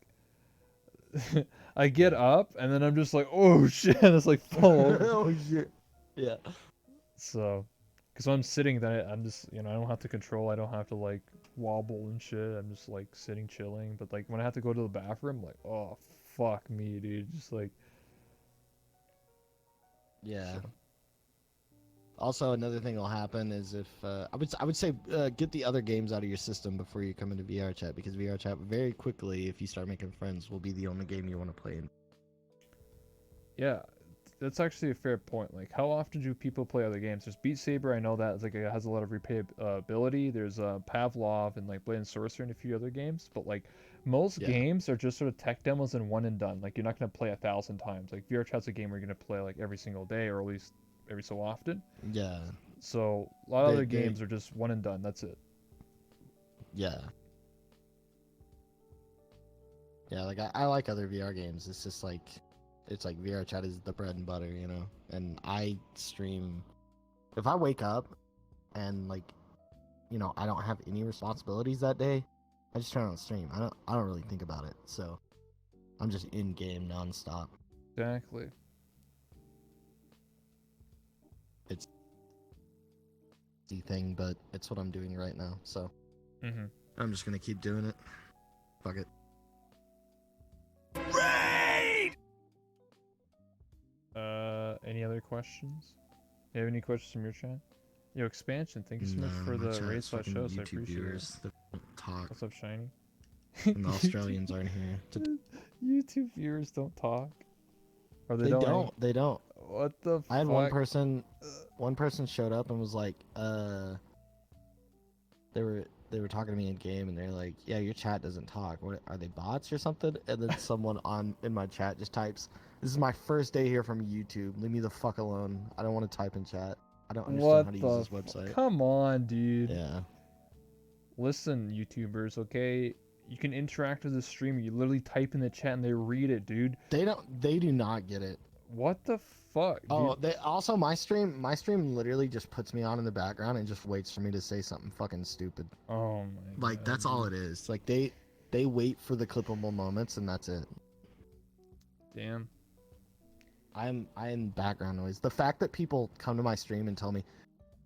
I get up and then I'm just like, oh shit, and it's like fall over. Oh shit. Yeah. So, cause when I'm sitting, then I'm just I don't have to control. I don't have to like wobble and shit. I'm just like sitting chilling. But like when I have to go to the bathroom, I'm like, oh fuck me, dude. Just like Yeah. so. Also, another thing that'll happen is if I would say get the other games out of your system before you come into VR chat, because VR chat very quickly, if you start making friends, will be the only game you want to play in. Yeah, that's actually a fair point. Like, how often do people play other games? There's Beat Saber. I know that it's like it has a lot of replayability. There's Pavlov and like Blade and Sorcerer and a few other games. But like most Yeah. games are just sort of tech demos and one and done. Like you're not gonna play 1,000 times. Like VR Chat's a game where you're gonna play like every single day or at least every so often. Yeah. So a lot of other They- games are just one and done. That's it. Yeah. Yeah, like I like other VR games. It's just like it's like VR chat is the bread and butter, you know. And I stream if I wake up and like I don't have any responsibilities that day, I just turn on the stream. I don't really think about it. So I'm just in game nonstop. Exactly. It's the thing, but it's what I'm doing right now. So Mhm. I'm just gonna keep doing it. Fuck it. Any other questions? You have any questions from your chat? Yo, Expansion, thank you so much for my the chat raid is slash fucking host. I YouTube appreciate viewers it. that don't talk, What's up, Shiny? and the Australians aren't here. YouTube viewers don't talk. Or they They don't. don't. They don't. What the fuck? I had one person. One person showed up and was like, They were talking to me in game, and they're like, "Yeah, your chat doesn't talk. What are they, bots or something?" And then someone in my chat just types, "This is my first day here from YouTube. Leave me the fuck alone. I don't want to type in chat. I don't understand how to use this website." Come on, dude. Yeah. Listen, YouTubers, okay? You can interact with the streamer. You literally type in the chat and they read it, dude. They do not get it. What the fuck, dude? Oh, they also my stream literally just puts me on in the background and just waits for me to say something fucking stupid. Oh my Like god, that's all it is. Like they wait for the clippable moments and that's it. Damn. I'm background noise. The fact that people come to my stream and tell me,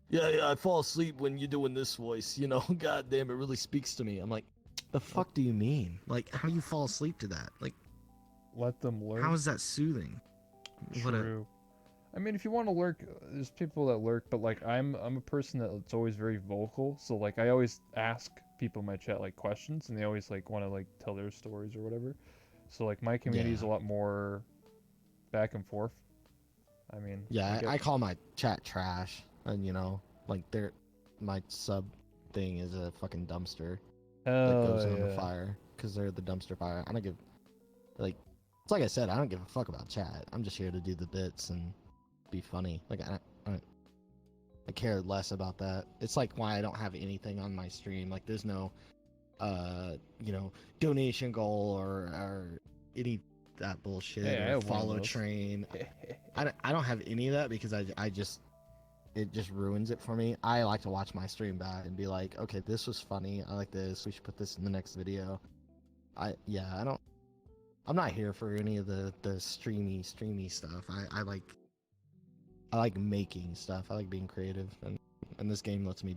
yeah, I fall asleep when you're doing this voice, god damn, it really speaks to me. I'm like, the fuck do you mean? Like, how do you fall asleep to that? Like, Let them lurk. how is that soothing? True. I mean, if you want to lurk, there's people that lurk, but like I'm a person that's always very vocal, so like I always ask people in my chat like questions, and they always like want to like tell their stories or whatever. So like my community is a lot more back and forth. I mean, Yeah, I call my chat trash, and like my sub thing is a fucking dumpster that goes on the fire because they're the dumpster fire. I don't give it's like I said, I don't give a fuck about chat. I'm just here to do the bits and be funny. Like I care less about that. It's like why I don't have anything on my stream. Like there's no donation goal or any that bullshit Hey, I or have one of follow those. train. I don't have any of that because I just it just ruins it for me. I like to watch my stream back and be like, okay, this was funny. I like this. We should put this in the next video. I'm not here for any of the streamy stuff. I like making stuff. I like being creative, and this game lets me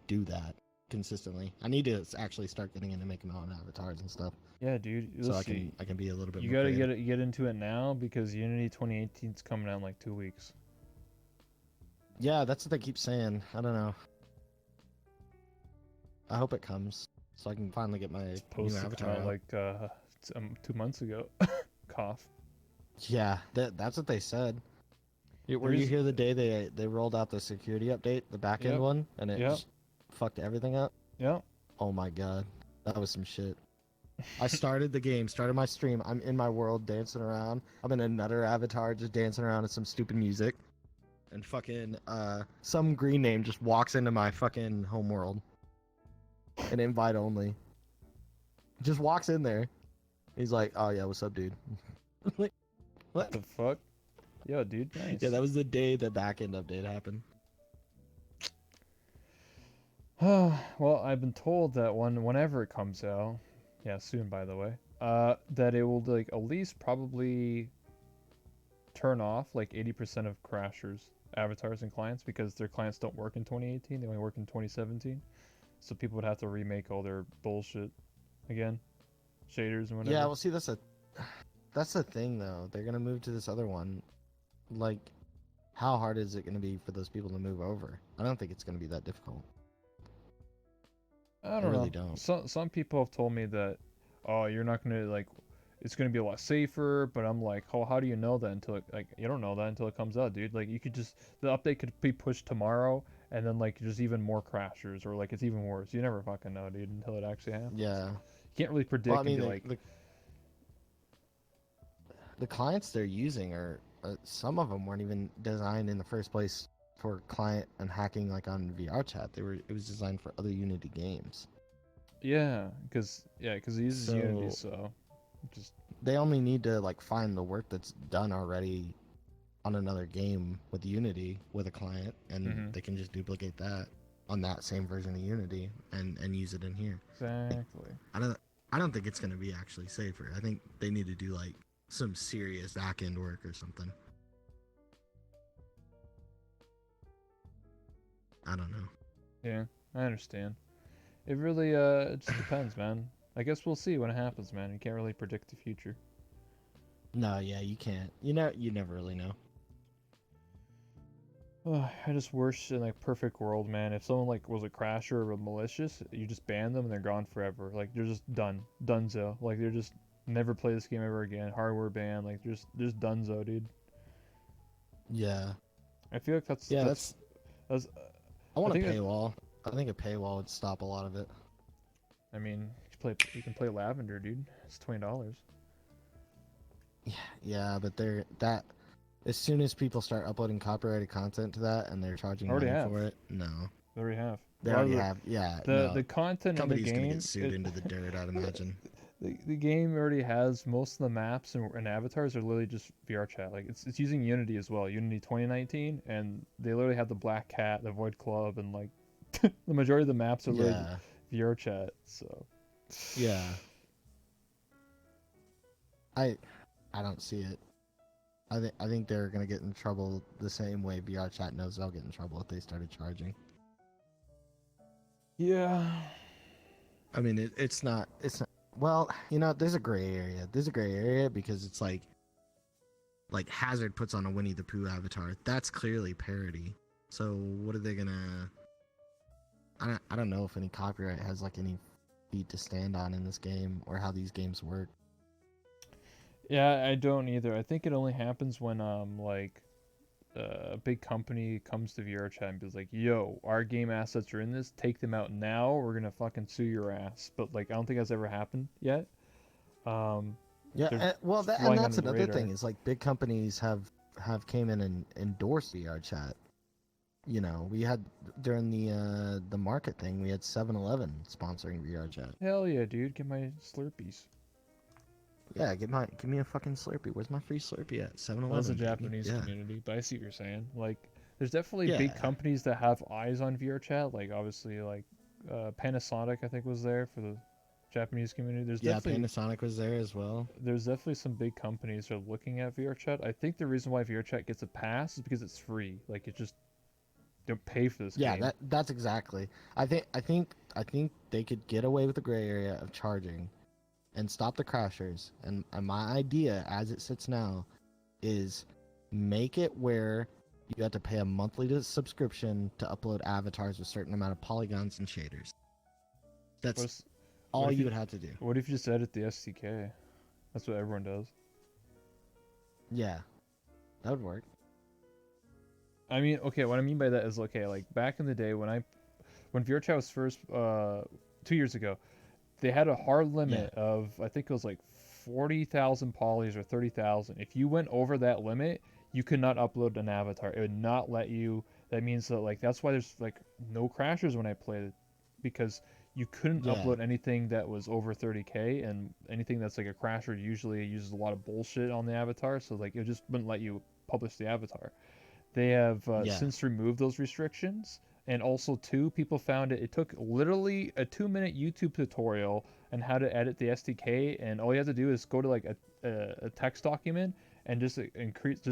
do that consistently. I need to actually start getting into making my own avatars and stuff. Yeah, dude. So I can be a little bit. You more gotta creative. get into it now because Unity 2018 is coming out in like 2 weeks. Yeah, that's what they keep saying. I don't know. I hope it comes so I can finally get my It's new supposed to avatar come out out. like 2 months ago. Cough. Yeah, that's what they said. Were There you is- here the day they rolled out the security update, the back end Yep. one, and it Yep. just fucked everything up? Yeah. Oh my god, that was some shit. I started the game, started my stream. I'm in my world dancing around. I'm in another avatar just dancing around to some stupid music. And fucking some green name just walks into my fucking home world. An invite only. Just walks in there. He's like, "Oh yeah, what's up, dude?" Like, What the fuck? Yo, dude, nice. yeah, that was the day the backend update happened. Well, I've been told that whenever it comes out, yeah, soon by the way, that it will like at least probably turn off like 80% of Crashers avatars and clients because their clients don't work in 2018, they only work in 2017. So people would have to remake all their bullshit again, shaders and whatever. Yeah, well, see, that's the thing though. They're gonna move to this other one. Like, how hard is it gonna be for those people to move over? I don't think it's gonna be that difficult. I don't really know. don't. Some people have told me that, oh, you're not gonna like, it's gonna be a lot safer. But I'm like, oh, how do you know that until it, like you don't know that until it comes out, dude. Like you could just the update could be pushed tomorrow, and then like there's even more crashers or like it's even worse. You never fucking know, dude, until it actually happens. Yeah. You can't really predict Well, I and mean, be like, the clients they're using are some of them weren't even designed in the first place for client and hacking like on VR chat. It was designed for other Unity games. yeah, because it uses Unity, so just They only need to like find the work that's done already on another game with Unity with a client, and they can just duplicate that on that same version of Unity and use it in here. exactly. I don't think it's gonna be actually safer. I think they need to do like some serious back end work or something. I don't know. Yeah, I understand. It really it just depends, man. I guess we'll see when it happens, man. You can't really predict the future. No, yeah, you can't. You never really know. I just wish in like perfect world, man. If someone like was a crasher or malicious, you just ban them and they're gone forever. Like they're just done, donezo. Like they're just never play this game ever again. Hardware ban. Like just donezo, dude. Yeah. I feel like that's I want a think paywall. I think a paywall would stop a lot of it. I mean, you can play Lavender, dude. It's $20. Yeah, but as soon as people start uploading copyrighted content to that and they're charging Already money have. for it, no. They already have. They already have. Yeah. The no. content Company's in the game. gonna get sued into the dirt, I'd imagine. The game already has most of the maps and avatars are literally just VR chat. Like it's using Unity as well, Unity 2019, and they literally have the Black Cat, the Void Club, and like the majority of the maps are literally VR chat. So yeah, I don't see it. I think they're gonna get in trouble the same way VR chat knows they'll get in trouble if they started charging. yeah, I mean, it's not. Well, there's a gray area. There's a gray area because it's like Hazard puts on a Winnie the Pooh avatar. That's clearly parody. So what are they gonna? I don't know if any copyright has like any feet to stand on in this game or how these games work. yeah. I don't either. I think it only happens when like a big company comes to VR chat and be like, "Yo, our game assets are in this. Take them out now. We're gonna fucking sue your ass." But like, I don't think that's ever happened yet. Yeah, They're well, flying that's under the another radar. thing is like big companies have came in and endorsed VR chat. You know, we had during the market thing, we had 7-Eleven sponsoring VR chat. Hell yeah, dude! Get my Slurpees. Yeah, give me a fucking Slurpee. Where's my free Slurpee at? 7-Eleven. Well, that's a baby. Japanese Yeah. community, but I see what you're saying. Like, there's definitely big Yeah. companies that have eyes on VR chat. Like, obviously, like Panasonic, I think, was there for the Japanese community. Yeah, Panasonic was there as well. There's definitely some big companies that are looking at VR chat. I think the reason why VR chat gets a pass is because it's free. Like, it just don't pay for this Yeah, game. that's exactly. I think they could get away with the gray area of charging and stop the crashers. And my idea as it sits now is make it where you have to pay a monthly subscription to upload avatars with a certain amount of polygons and shaders. That's all you would have to do. What if you just edit the SDK? That's what everyone does. Yeah, that would work. I mean, okay, what I mean by that is, okay, like back in the day when VRChat was first 2 years ago, they had a hard limit of, I think it was like 40,000 polys or 30,000. If you went over that limit, you could not upload an avatar. It would not let you. That means that, like, that's why there's like no crashers when I played it, because you couldn't upload anything that was over 30K, and anything that's like a crasher usually uses a lot of bullshit on the avatar, so like it just wouldn't let you publish the avatar. They have since removed those restrictions, and also too, people found it took literally a 2-minute YouTube tutorial on how to edit the SDK, and all you have to do is go to like a text document and just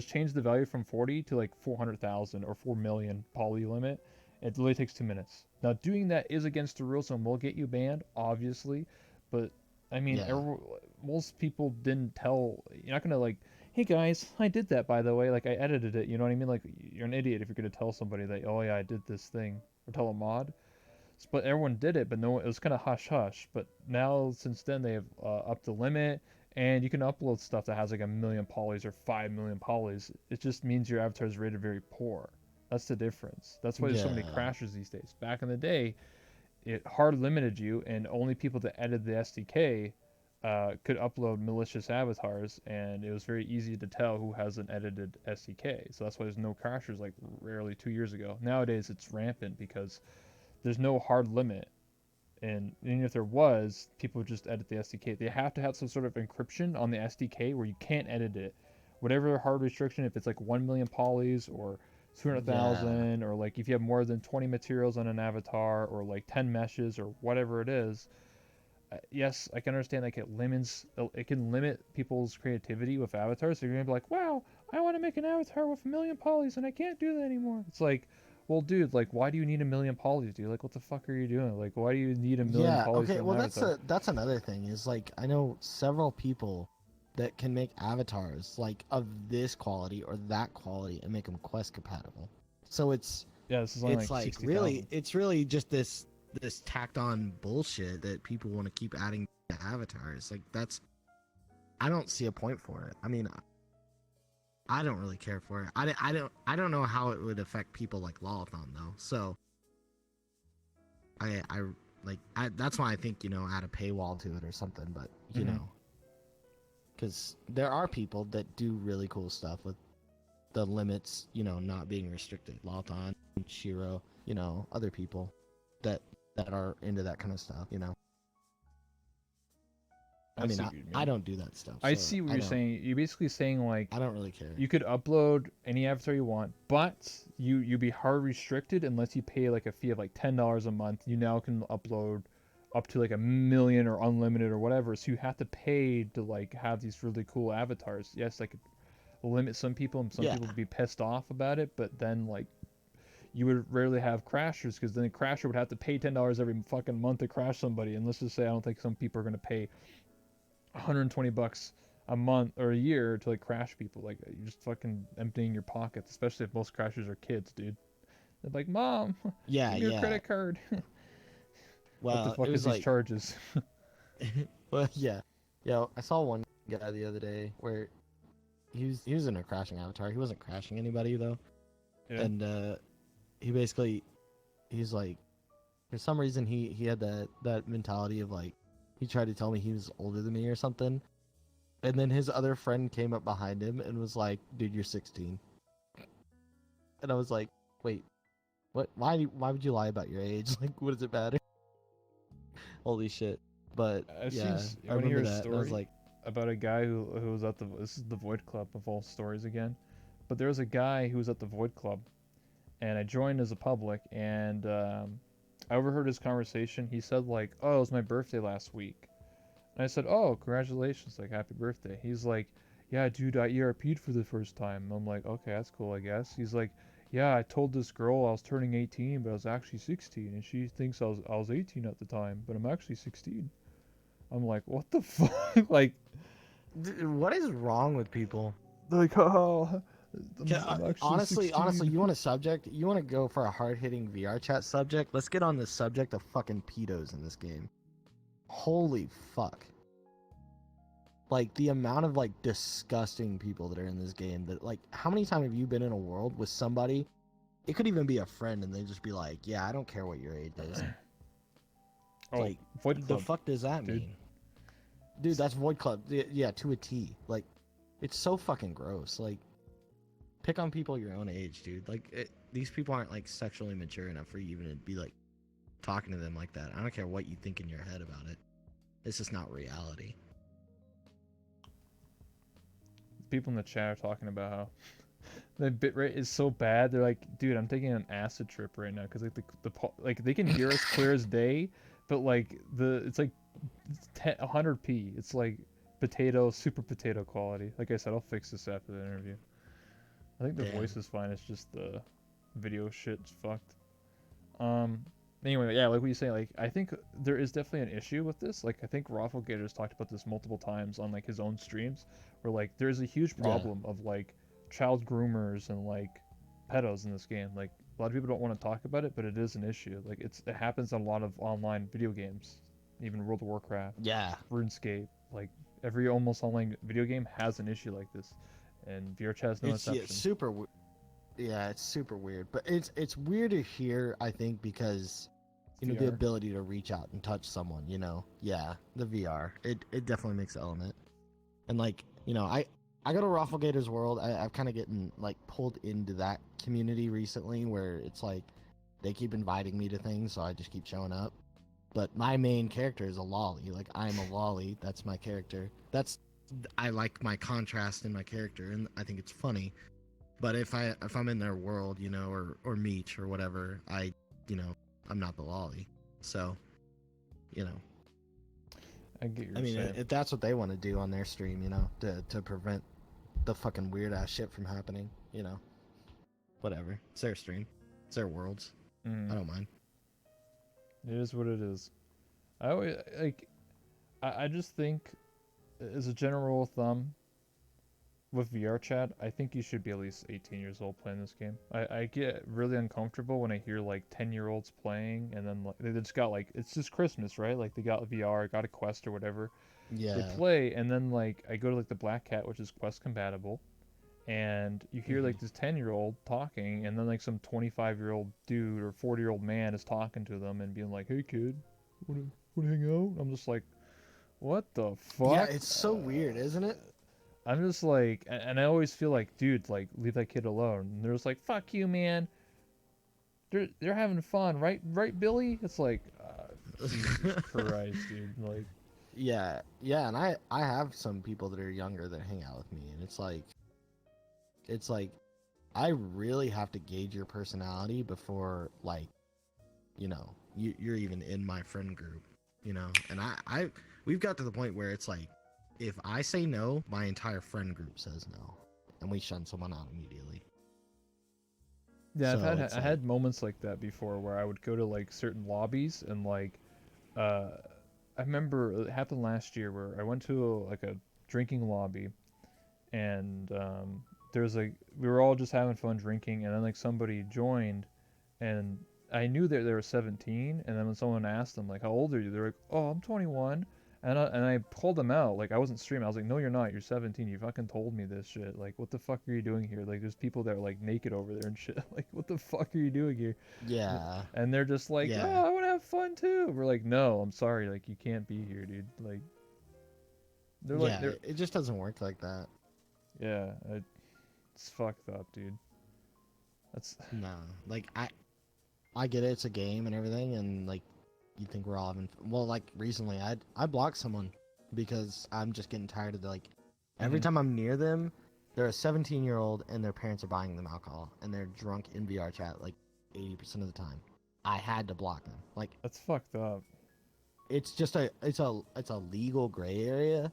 change the value from 40 to like 400,000 or 4 million poly limit. It literally takes 2 minutes. Now, doing that is against the rules and will get you banned, obviously, but I mean, most people didn't tell. You're not gonna like, hey guys, I did that, by the way. Like, I edited it. You know what I mean? Like, you're an idiot if you're gonna tell somebody that, oh yeah, I did this thing, or tell a mod. But everyone did it, but no, it was kind of hush hush. But now, since then, they have upped the limit, and you can upload stuff that has like 1 million polys or 5 million polys. It just means your avatar is rated very poor. That's the difference. That's why there's so many crashers these days. Back in the day, it hard limited you, and only people that edited the SDK could upload malicious avatars, and it was very easy to tell who has an edited SDK. So that's why there's no crashers like rarely 2 years ago. Nowadays, it's rampant because there's no hard limit. And even if there was, people would just edit the SDK. They have to have some sort of encryption on the SDK where you can't edit it. Whatever hard restriction, if it's like 1 million polys or 200,000, or like if you have more than 20 materials on an avatar, or like 10 meshes or whatever it is, yes, I can understand like it can limit people's creativity with avatars. So you're gonna be like, wow, I want to make an avatar with 1 million polys and I can't do that anymore. It's like, well, dude, like, why do you need 1 million polys, dude? Like, what the fuck are you doing? Like, why do you need 1 million polys? Okay, for an avatar? that's another thing. Is like, I know several people that can make avatars like of this quality or that quality and make them quest compatible. So this is only like 60,000. It's really just this tacked on bullshit that people want to keep adding to avatars. Like, I don't see a point for it. I mean, I don't really care for it. I don't know how it would affect people like Lolathon though. So that's why I think, add a paywall to it or something, but you know, because there are people that do really cool stuff with the limits, not being restricted. Lolathon, Shiro, other people that are into that kind of stuff, I mean, I don't do that stuff. I see what you're saying. You're basically saying, like, I don't really care. You could upload any avatar you want, but you'd be hard restricted unless you pay like a fee of like $10 a month. You now can upload up to like 1 million or unlimited or whatever. So you have to pay to like have these really cool avatars. Yes, I could limit some people, and some people would be pissed off about it, but then like you would rarely have crashers, because then a crasher would have to pay $10 every fucking month to crash somebody. And let's just say I don't think some people are going to pay $120 a month or a year to like crash people. Like, you're just fucking emptying your pockets, especially if most crashers are kids, dude. They're like, Mom, give me your credit card. Well, what the fuck is these charges? Well, yeah, I saw one guy the other day where he was in a crashing avatar. He wasn't crashing anybody though, and he's like, for some reason he had that mentality of like, he tried to tell me he was older than me or something, and then his other friend came up behind him and was like, dude, you're 16. And I was like, wait, What? Why would you lie about your age? Like, what does it matter? Holy shit! But I've yeah, seen. I You want to hear remember a that, and I was story like, about a guy who was at the. This is the Void Club of all stories again, but there was a guy who was at the Void Club, and I joined as a public, and I overheard his conversation. He said like, "Oh, it was my birthday last week," and I said, "Oh, congratulations! Like, happy birthday." He's like, "Yeah, dude, I ERP'd for the first time." I'm like, "Okay, that's cool, I guess." He's like, "Yeah, I told this girl I was turning 18, but I was actually 16, and she thinks I was 18 at the time, but I'm actually 16." I'm like, "What the fuck?" What is wrong with people? Oh, Yeah, I'm actually honestly, 16. you want a subject? You want to go for a hard-hitting VR chat subject? Let's get on the subject of fucking pedos in this game. Holy fuck. Like, the amount of, like, disgusting people that are in this game that, like, how many times have you been in a world with somebody, it could even be a friend, and they just be like, yeah, I don't care what your age is. Oh, Like, Void the Club, fuck does that dude. mean? Dude, that's Void Club. Yeah, to a T. Like, it's so fucking gross. Like, pick on people your own age, dude. Like, these people aren't, like, sexually mature enough for you even to be, like, talking to them like that. I don't care what you think in your head about it. It's just not reality. People in the chat are talking about how the bitrate is so bad. They're like, "Dude, I'm taking an acid trip right now because like like they can hear us clear as day, but like it's like 100p. It's like super potato quality." Like I said, I'll fix this after the interview. I think the Damn. voice is fine. It's just the video shit's fucked. Um. Anyway, yeah, like what you say, like I think there is definitely an issue with this. Like I think Rafflegator's talked about this multiple times on like his own streams, where like there's a huge problem of like child groomers and like pedos in this game. Like a lot of people don't want to talk about it, but it is an issue. Like it happens in a lot of online video games, even World of Warcraft, Yeah. RuneScape. Like every almost online video game has an issue like this, and VRChat is no exception. Yeah, it's super weird. But it's weird to hear, I think, because you know, the VR. ability to reach out and touch someone, you know. Yeah, the VR. It definitely makes an element. And like, you know, I go to Rafflegator's World. I've kind of getting like pulled into that community recently where it's like they keep inviting me to things, so I just keep showing up. But my main character is a lolly. Like, I'm a lolly. That's my character. I like my contrast in my character, and I think it's funny. But if I'm in their world, you know, or Meech or whatever, you know, I'm not the lolly. So, you know, I get your I mean, saying. if that's what they want to do on their stream, you know, to prevent the fucking weird ass shit from happening, you know, whatever. It's their stream. It's their worlds. I don't mind. It is what it is. I always like. I just think, as a general rule of thumb, with VR chat, I think you should be at least 18 years old playing this game. I get really uncomfortable when I hear like 10-year-olds playing, and then like they just got like it's just Christmas, right? Like they got VR, got a Quest or whatever. Yeah. They play, and then like I go to like the Black Cat, which is Quest compatible, and you hear like this 10-year-old talking, and then like some 25-year-old dude or 40-year-old man is talking to them and being like, "Hey kid, wanna hang out?" I'm just like, what the fuck? Yeah, it's so weird, isn't it? I'm just like, and I always feel like, dude, like leave that kid alone. And they're just like, fuck you, man. They're having fun, right? Right, Billy? It's like, Jesus Christ, dude. Like, Yeah, and I have some people that are younger that hang out with me, and it's like I really have to gauge your personality before, like, you know, you're even in my friend group, you know. And we've got to the point where it's like, if I say no, my entire friend group says no, and we shun someone out immediately. yeah, So I had moments like that before where I would go to like certain lobbies and like, I remember it happened last year where I went to like a drinking lobby, and there's like we were all just having fun drinking, and then like somebody joined, and I knew that they were 17, and then when someone asked them like, "How old are you?" They're like, "Oh, I'm 21." And I pulled them out. Like I wasn't streaming. I was like, "No, you're not. You're 17. You fucking told me this shit. Like, what the fuck are you doing here? Like, there's people that are like naked over there and shit. Like, what the fuck are you doing here?" yeah, And they're just like, yeah, "Oh, I want to have fun too." We're like, "No, I'm sorry. Like, you can't be here, dude." Like, they're like, yeah. It just doesn't work like that. yeah, it's fucked up, dude. That's No, like I get it, it's a game and everything, and like you think we're all having well, like recently I blocked someone because I'm just getting tired of every time I'm near them, they're a 17-year-old and their parents are buying them alcohol and they're drunk in VR chat like 80% of the time. I had to block them. Like That's fucked up. it's just it's a legal gray area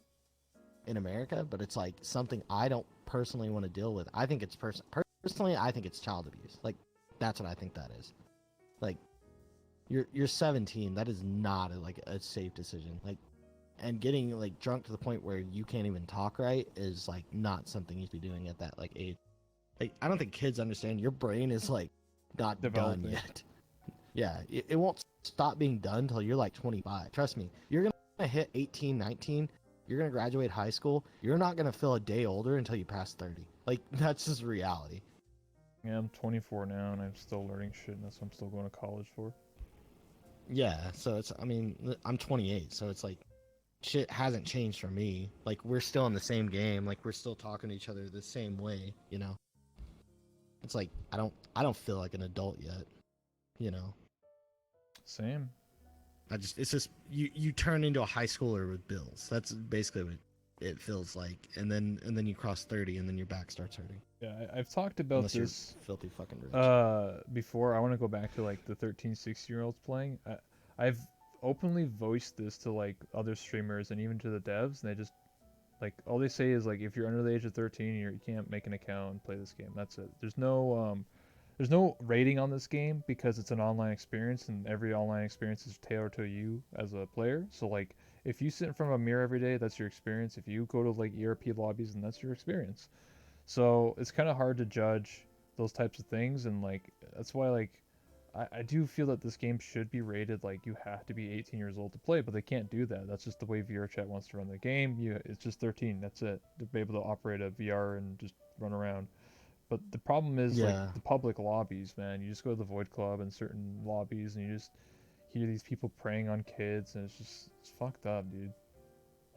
in America, but it's like something I don't personally want to deal with. I think it's personally I think it's child abuse. Like that's what I think that is. Like you're 17, that is not a safe decision. Like and getting like drunk to the point where you can't even talk right is like not something you should be doing at that like age. Like I don't think kids understand your brain is like not Developing. done yet. Yeah, it won't stop being done until you're like 25. Trust me, you're gonna hit 18, 19. You're gonna graduate high school. You're not gonna feel a day older until you pass 30. Like that's just reality. Yeah, I'm 24 now, and I'm still learning shit, and that's what I'm still going to college for. Yeah, so it's. I mean, I'm 28, so it's like shit hasn't changed for me. Like we're still in the same game. Like we're still talking to each other the same way. You know. It's like I don't feel like an adult yet. You know. Same. It's just you turn into a high schooler with bills. That's basically what it feels like. And then you cross 30 and then your back starts hurting. Yeah, I've talked about Unless this you're filthy fucking rich. before. I want to go back to like the 13, 16-year-olds playing. I've openly voiced this to like other streamers and even to the devs, and they just like all they say is like if you're under the age of 13, you can't make an account and play this game. That's it. There's no rating on this game because it's an online experience, and every online experience is tailored to you as a player. So like if you sit in front of a mirror every day, that's your experience. If you go to like ERP lobbies, then that's your experience. So it's kind of hard to judge those types of things, and like that's why like I do feel that this game should be rated like you have to be 18 years old to play, but they can't do that. That's just the way VRChat wants to run the game. It's just 13. That's it. To be able to operate a VR and just run around. But the problem is like the public lobbies, man. You just go to the Void Club and certain lobbies, and you just hear these people preying on kids, and it's fucked up, dude.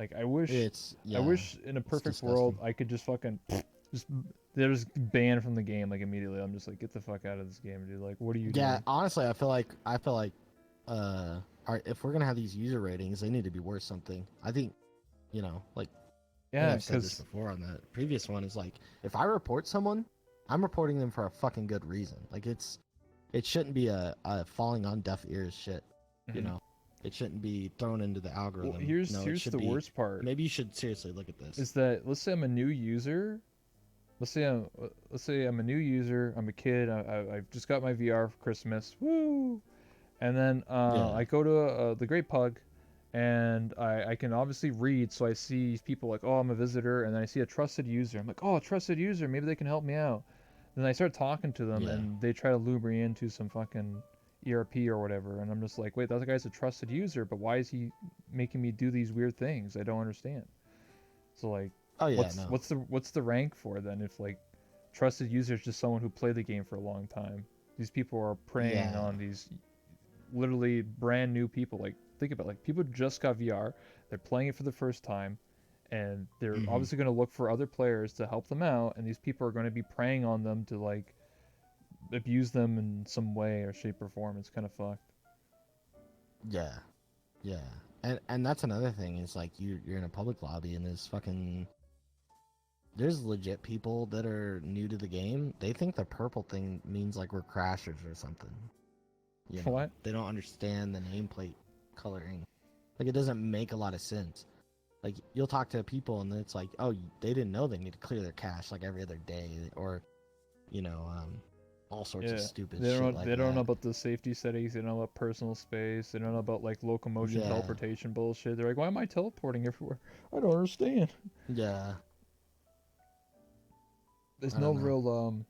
Like I wish in a perfect world I could just fucking they're just banned from the game like immediately. I'm just like, get the fuck out of this game, dude. Like, what are you doing? Yeah, honestly, I feel like if we're gonna have these user ratings, they need to be worth something. I think, like I've said this before on the previous one, is like if I report someone, I'm reporting them for a fucking good reason. Like it shouldn't be a falling on deaf ears shit. You know, it shouldn't be thrown into the algorithm. Well, here's the worst part. Maybe you should seriously look at this. Is that let's say I'm a new user. Let's say I'm a new user. I'm a kid. I've just got my VR for Christmas. Woo! And then I go to the Great Pug, and I can obviously read. So I see people like, oh, I'm a visitor, and then I see a trusted user. I'm like, oh, a trusted user. Maybe they can help me out. Then I start talking to them, and they try to lure me into some fucking ERP or whatever. And I'm just like, wait, that guy's a trusted user, but why is he making me do these weird things? I don't understand. So like. Oh yeah, what's the rank for then if like trusted user is just someone who played the game for a long time? These people are preying on these literally brand new people. Like think about it, like people just got VR, they're playing it for the first time, and they're obviously going to look for other players to help them out, and these people are going to be preying on them to like abuse them in some way or shape or form. It's kind of fucked. Yeah. And that's another thing is like you're in a public lobby and there's legit people that are new to the game. They think the purple thing means like we're crashers or something. You know? What? They don't understand the nameplate coloring. Like it doesn't make a lot of sense. Like you'll talk to people and it's like, oh, they didn't know they need to clear their cache like every other day, or all sorts of stupid shit like that. They don't know about the safety settings. They don't know about personal space. They don't know about like locomotion teleportation bullshit. They're like, why am I teleporting everywhere? I don't understand. Yeah. There's no real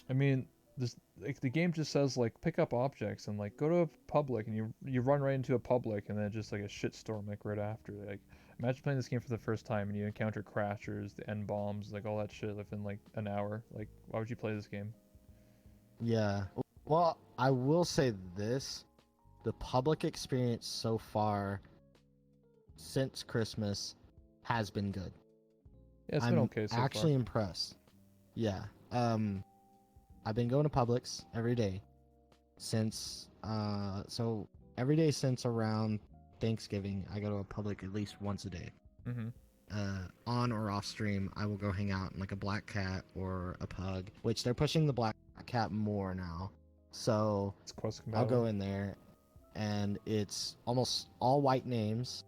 I mean, this like the game just says like pick up objects and like go to a public, and you run right into a public, and then just like a shitstorm like right after. Like imagine playing this game for the first time and you encounter crashers, the N bombs, like all that shit within like an hour. Like why would you play this game? Yeah. Well, I will say this, the public experience so far since Christmas has been good. Yeah, it's been okay so far. I'm actually impressed. Yeah. I've been going to Publix every day. since so every day since around Thanksgiving, I go to a public at least once a day. Mm-hmm. On or off stream, I will go hang out in like a black cat or a pug, which they're pushing the black cat more now. So It's quest I'll go compatible. in there, and it's almost all white names,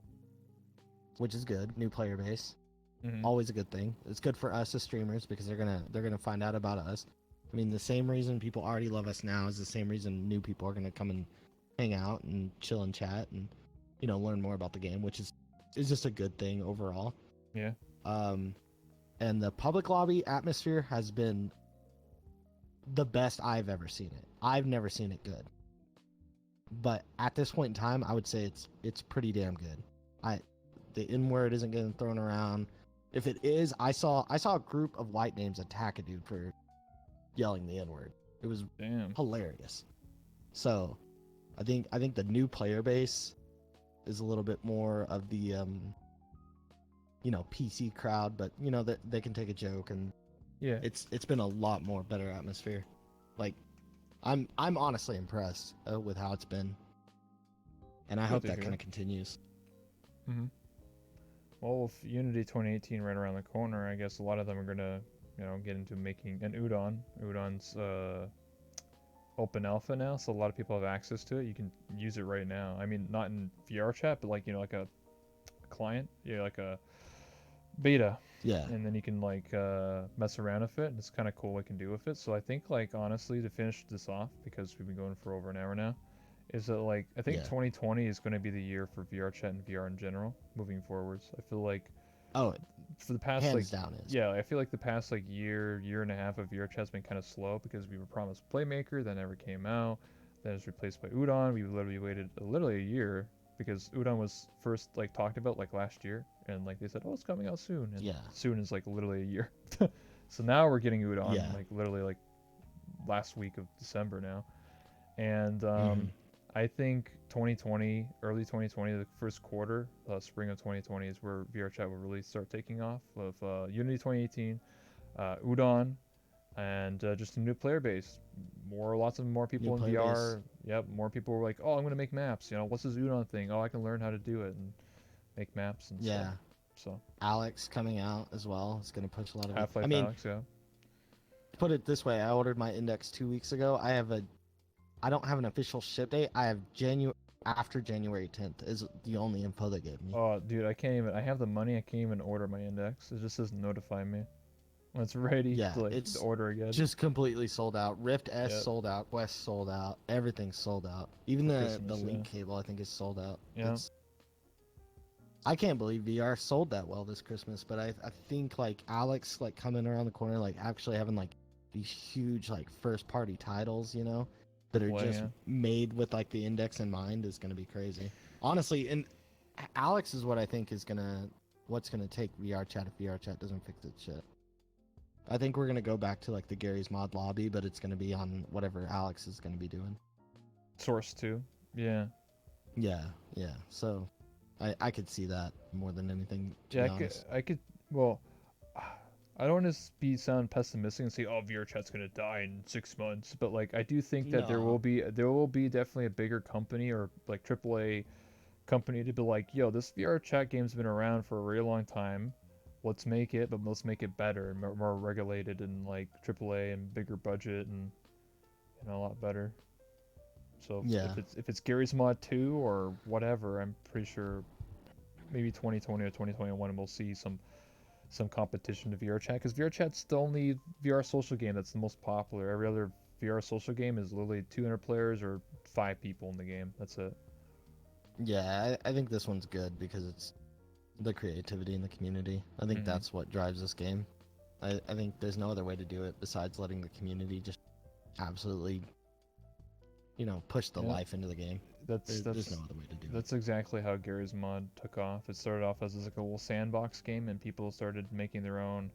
which is good. New player base, Mm-hmm. always a good thing. It's good for us as streamers because they're gonna find out about us. I mean, the same reason people already love us now is the same reason new people are gonna come and hang out and chill and chat and learn more about the game, which is just a good thing overall. Yeah. And the public lobby atmosphere has been the best I've ever seen it. I've never seen it good, but at this point in time, I would say it's pretty damn good. The N word isn't getting thrown around. If it is, I saw a group of white names attack a dude for yelling the N word. It was Damn. hilarious. So, I think the new player base is a little bit more of the PC crowd, but that they can take a joke, and Yeah. it's been a lot more better atmosphere. Like, I'm honestly impressed with how it's been, and I Good hope to that hear. kind of continues. Mm-hmm. Well, with Unity 2018 right around the corner, I guess a lot of them are gonna, get into making an Udon. Udon's open alpha now, so a lot of people have access to it. You can use it right now. I mean, not in VR chat, but like like a client, like a beta, Yeah, and then you can like mess around with it. And it's kind of cool what you can do with it. So I think like honestly, to finish this off, because we've been going for over an hour now, is that like I think Yeah. 2020 is going to be the year for VR chat and VR in general moving forwards. I feel like oh, for the past hands like down is. yeah, I feel like the past like year and a half of VR chat's been kind of slow because we were promised Playmaker that never came out. Then it was replaced by Udon. We literally waited literally a year because Udon was first like talked about like last year, and like they said, oh, it's coming out soon, and Yeah. soon is like literally a year. So now we're getting Udon Yeah. like literally like last week of December now, and Mhm. I think 2020, early 2020, the first quarter, spring of 2020 is where VR chat will really start taking off. With Unity 2018, Udon, and just a new player base. Lots of more New people in player base. VR. Yep, more people were like, oh, I'm gonna make maps. What's this Udon thing? Oh, I can learn how to do it and make maps and Yeah. stuff. So Alex coming out as well. It's gonna push a lot of it. Half-Life I mean, Alyx, yeah. to put it this way, I ordered my index 2 weeks ago. I don't have an official ship date. I have after January 10th is the only info they gave me. Oh, dude, I can't even. I have the money. I can't even order my index. It just says notify me when it's ready Yeah, to like it's to order again. just completely sold out. Rift S Yep. sold out. Quest sold out. Everything's sold out. Even For the Christmas, link yeah. cable I think is sold out. Yeah. I can't believe VR sold that well this Christmas, but I think like Alex like coming around the corner, like actually having like these huge like first party titles, that are Play, just yeah. made with like the index in mind is gonna be crazy. Honestly, and Alex is what I think is what's gonna take VR chat if VR chat doesn't fix its shit. I think we're gonna go back to like the Gary's Mod lobby, but it's gonna be on whatever Alex is gonna be doing. Source 2. Yeah. Yeah, yeah. So I could see that more than anything, to Yeah, be honest. I could. Well, I don't want to sound pessimistic and say, "Oh, VR chat's gonna die in 6 months," but like I do think that there No. will be definitely a bigger company or like AAA company to be like, "Yo, this VR chat game's been around for a really long time. Let's make it, but let's make it better and more regulated and like AAA and bigger budget and a lot better." So Yeah. if it's Gary's Mod 2 or whatever, I'm pretty sure maybe 2020 or 2021 we'll see some competition to VR chat, because VR chat's the only VR social game that's the most popular. Every other VR social game is literally 200 players or 5 people in the game. That's it. Yeah, I think this one's good because it's the creativity in the community. I think Mhm. that's what drives this game. I think there's no other way to do it besides letting the community just absolutely, push the Yeah. life into the game. There's no other way to do it. That's exactly how Gary's Mod took off. It started off as like a little sandbox game, and people started making their own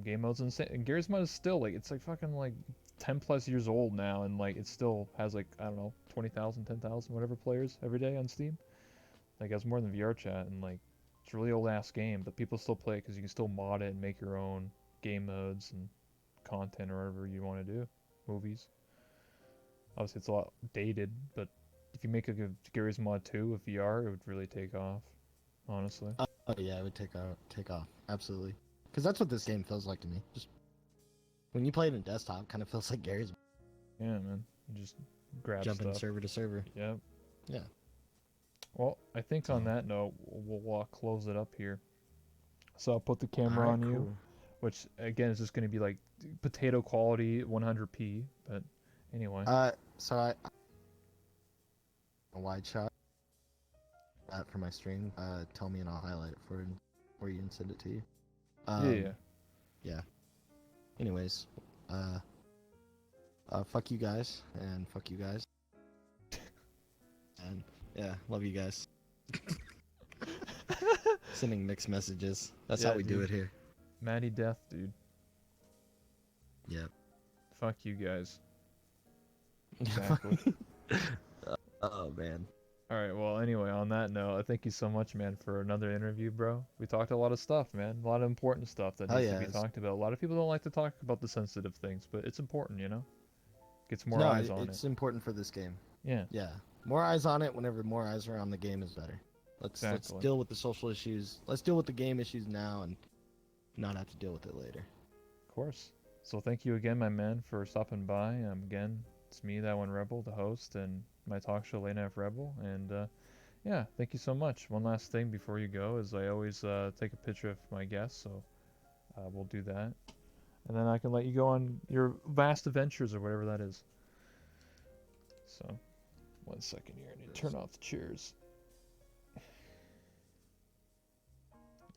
game modes. And Gary's Mod is still like it's like fucking like 10 plus years old now, and like it still has like I don't know 20,000, 10,000, whatever players every day on Steam. Like it has more than VR chat, and like it's a really old ass game, but people still play it because you can still mod it and make your own game modes and content or whatever you want to do, movies. Obviously, it's a lot dated, but if you make a Garry's Mod 2 with VR, it would really take off. Honestly. Oh yeah, it would take off. Absolutely. Because that's what this game feels like to me. Just when you play it in desktop, it kind of feels like Gary's Yeah, man. You just grab jumping stuff. server to server. Yep. Yeah. Well, I think on that note, we'll close it up here. So I'll put the camera Alright, on you, cool. which again is just going to be like potato quality 100p. But anyway. So I a wide shot that for my stream. Tell me and I'll highlight it for you and send it to you. Yeah. Anyways, fuck you guys and fuck you guys. And yeah, love you guys. Sending mixed messages. That's Yeah, how we do dude. it here. MattyDeath, dude. Yep. Fuck you guys. Exactly. Oh man. All right. Well, anyway, on that note, I thank you so much, man, for another interview, bro. We talked a lot of stuff, man. A lot of important stuff that Oh, needs to yeah, be it's- talked about. A lot of people don't like to talk about the sensitive things, but it's important, you know. Gets more No, eyes on it's it. important for this game. Yeah. Yeah. More eyes on it. Whenever more eyes are on the game is better. Let's Exactly. deal with the social issues. Let's deal with the game issues now and not have to deal with it later. Of course. So thank you again, my man, for stopping by. Again, it's me, that one Rebel, the host, and my talk show, Late Night Rebel. And yeah, thank you so much. One last thing before you go is I always take a picture of my guests, so we'll do that. And then I can let you go on your vast adventures or whatever that is. So, 1 second here. I need to turn off the chairs.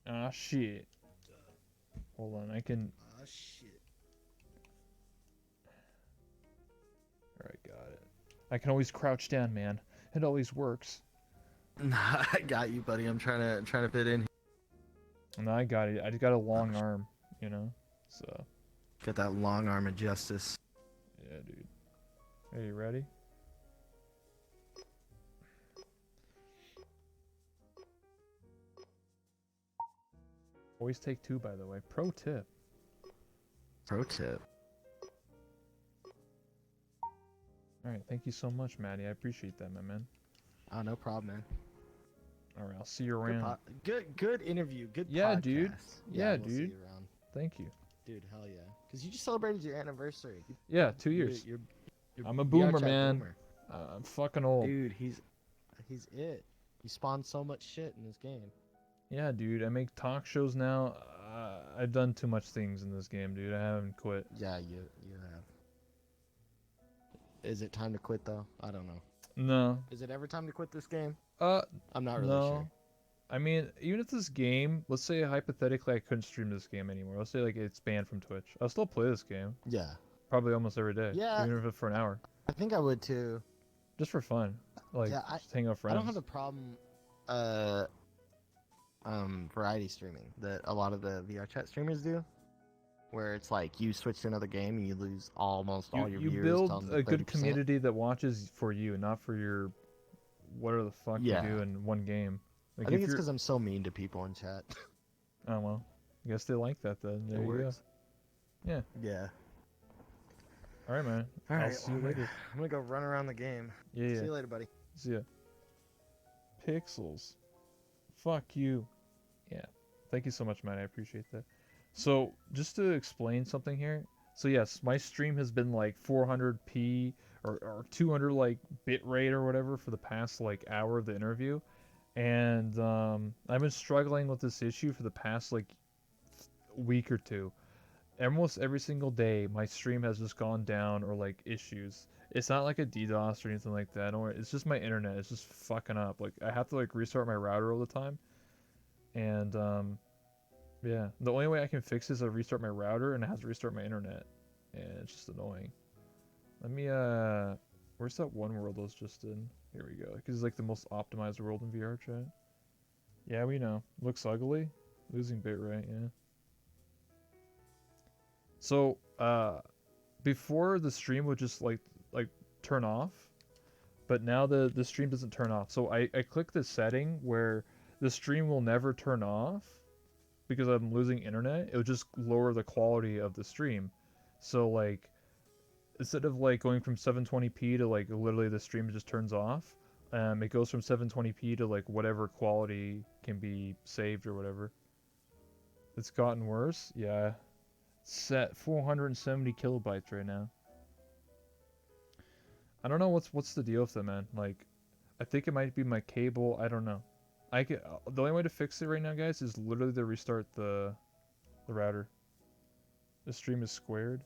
Ah, shit. Hold on, I can... Oh shit. Alright, got it. I can always crouch down, man. It always works. Nah, I got you, buddy. I'm trying to fit in. No, I got it. I just got a long arm, you know? So, Got that long arm of justice. yeah, dude. Are you ready? Always take two, by the way. Pro tip. Pro tip. Alright, thank you so much, Maddie. I appreciate that, my man. Oh, no problem, man. Alright, I'll see you Good, around. good interview. Good Yeah, podcast. dude. Yeah, we'll see dude. you around. Thank you. Dude, hell yeah. Because you just celebrated your anniversary. Yeah, 2 years. You're I'm a VR boomer, chat man. boomer. I'm fucking old. Dude, he's it. He spawned so much shit in this game. Yeah, dude. I make talk shows now. I've done too much things in this game, dude. I haven't quit. Yeah, you have. Is it time to quit though? I don't know. No. Is it ever time to quit this game? Uh, I'm not really no. sure. I mean, even if this game, let's say hypothetically I couldn't stream this game anymore. Let's say like it's banned from Twitch. I'll still play this game. Yeah, Probably almost every day. Yeah. Even if it's for an hour. I think I would too. Just for fun. Like, Yeah, just hang out with friends. I don't have a problem. Variety streaming that a lot of the VR chat streamers do, where it's like you switch to another game and you lose almost all your you viewers. build down to a good 30%. community that watches for you, not for your whatever the fuck Yeah. you do in one game. Like I think if it's you're- because I'm so mean to people in chat. Oh well, I guess they like that then. There It you works. go. Yeah. Yeah. All right, man. All I'll right. see you well, later. I'm gonna go run around the game. Yeah, yeah. See you later, buddy. See ya. Pixels. Fuck you. Yeah. Thank you so much, man. I appreciate that. So, just to explain something here. So, yes, my stream has been like 400p or 200 like bit rate or whatever for the past like hour of the interview. And I've been struggling with this issue for the past like week or two. Almost every single day, my stream has just gone down or like issues. It's not like a DDoS or anything like that. Or it's just my internet. It's just fucking up. Like I have to like restart my router all the time. And yeah, the only way I can fix this is I restart my router and I have to restart my internet. And it's just annoying. Let me where's that one world I was just in? Here we go. Because it's like the most optimized world in VR chat. Yeah, we know. Looks ugly. Losing bitrate, yeah. So, before the stream would just like turn off, but now the stream doesn't turn off. So I click the setting where the stream will never turn off because I'm losing internet. It would just lower the quality of the stream. So like instead of like going from 720p to like literally the stream just turns off, it goes from 720p to like whatever quality can be saved or whatever. It's gotten worse. Yeah, it's at 470 kilobytes right now. I don't know what's the deal with it, man. Like, I think it might be my cable. I don't know. The only way to fix it right now, guys, is literally to restart the router. The stream is squared.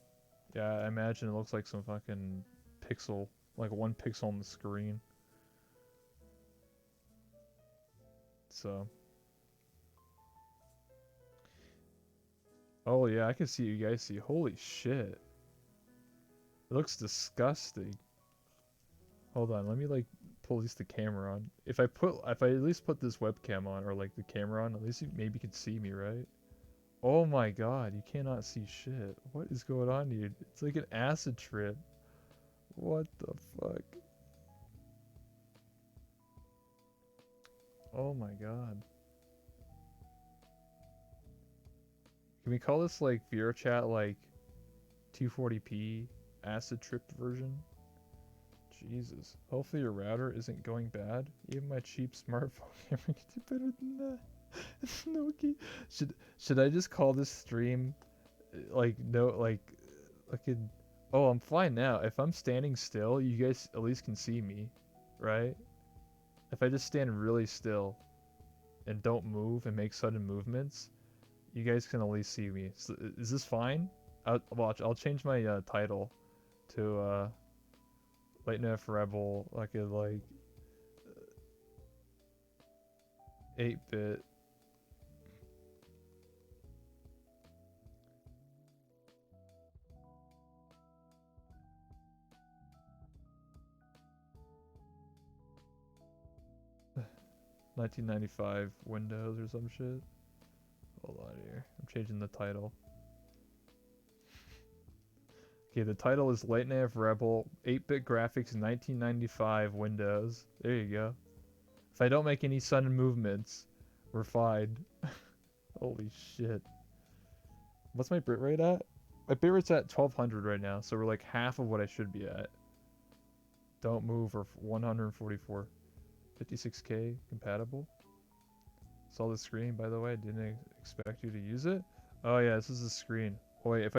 Yeah, I imagine it looks like some fucking pixel, like 1 pixel on the screen. So. Oh yeah, I can see you guys see. Holy shit. It looks disgusting. Hold on, let me like pull at least the camera on. If I at least put this webcam on, or like the camera on, at least you maybe can see me, right? Oh my god, you cannot see shit. What is going on, dude? It's like an acid trip. What the fuck? Oh my god. Can we call this like VRChat like 240p acid trip version? Jesus. Hopefully your router isn't going bad. Even my cheap smartphone camera can do better than that. Snooky. Should I just call this stream like oh, I'm fine now. If I'm standing still, you guys at least can see me, right? If I just stand really still and don't move and make sudden movements, you guys can at least see me. So, is this fine? I'll change my title to Lightning Rebel, like a 8-bit. $1995 Windows or some shit. Hold on here. I'm changing the title. Okay, the title is Lightning Rebel 8-bit graphics 1995 Windows. There you go. If I don't make any sudden movements, we're fine. Holy shit. What's my bitrate at? My bitrate's at 1200 right now, so we're like half of what I should be at. Don't move, or 144. 56k compatible. Saw the screen, by the way. I didn't expect you to use it. Oh yeah, this is the screen. Oh wait, if I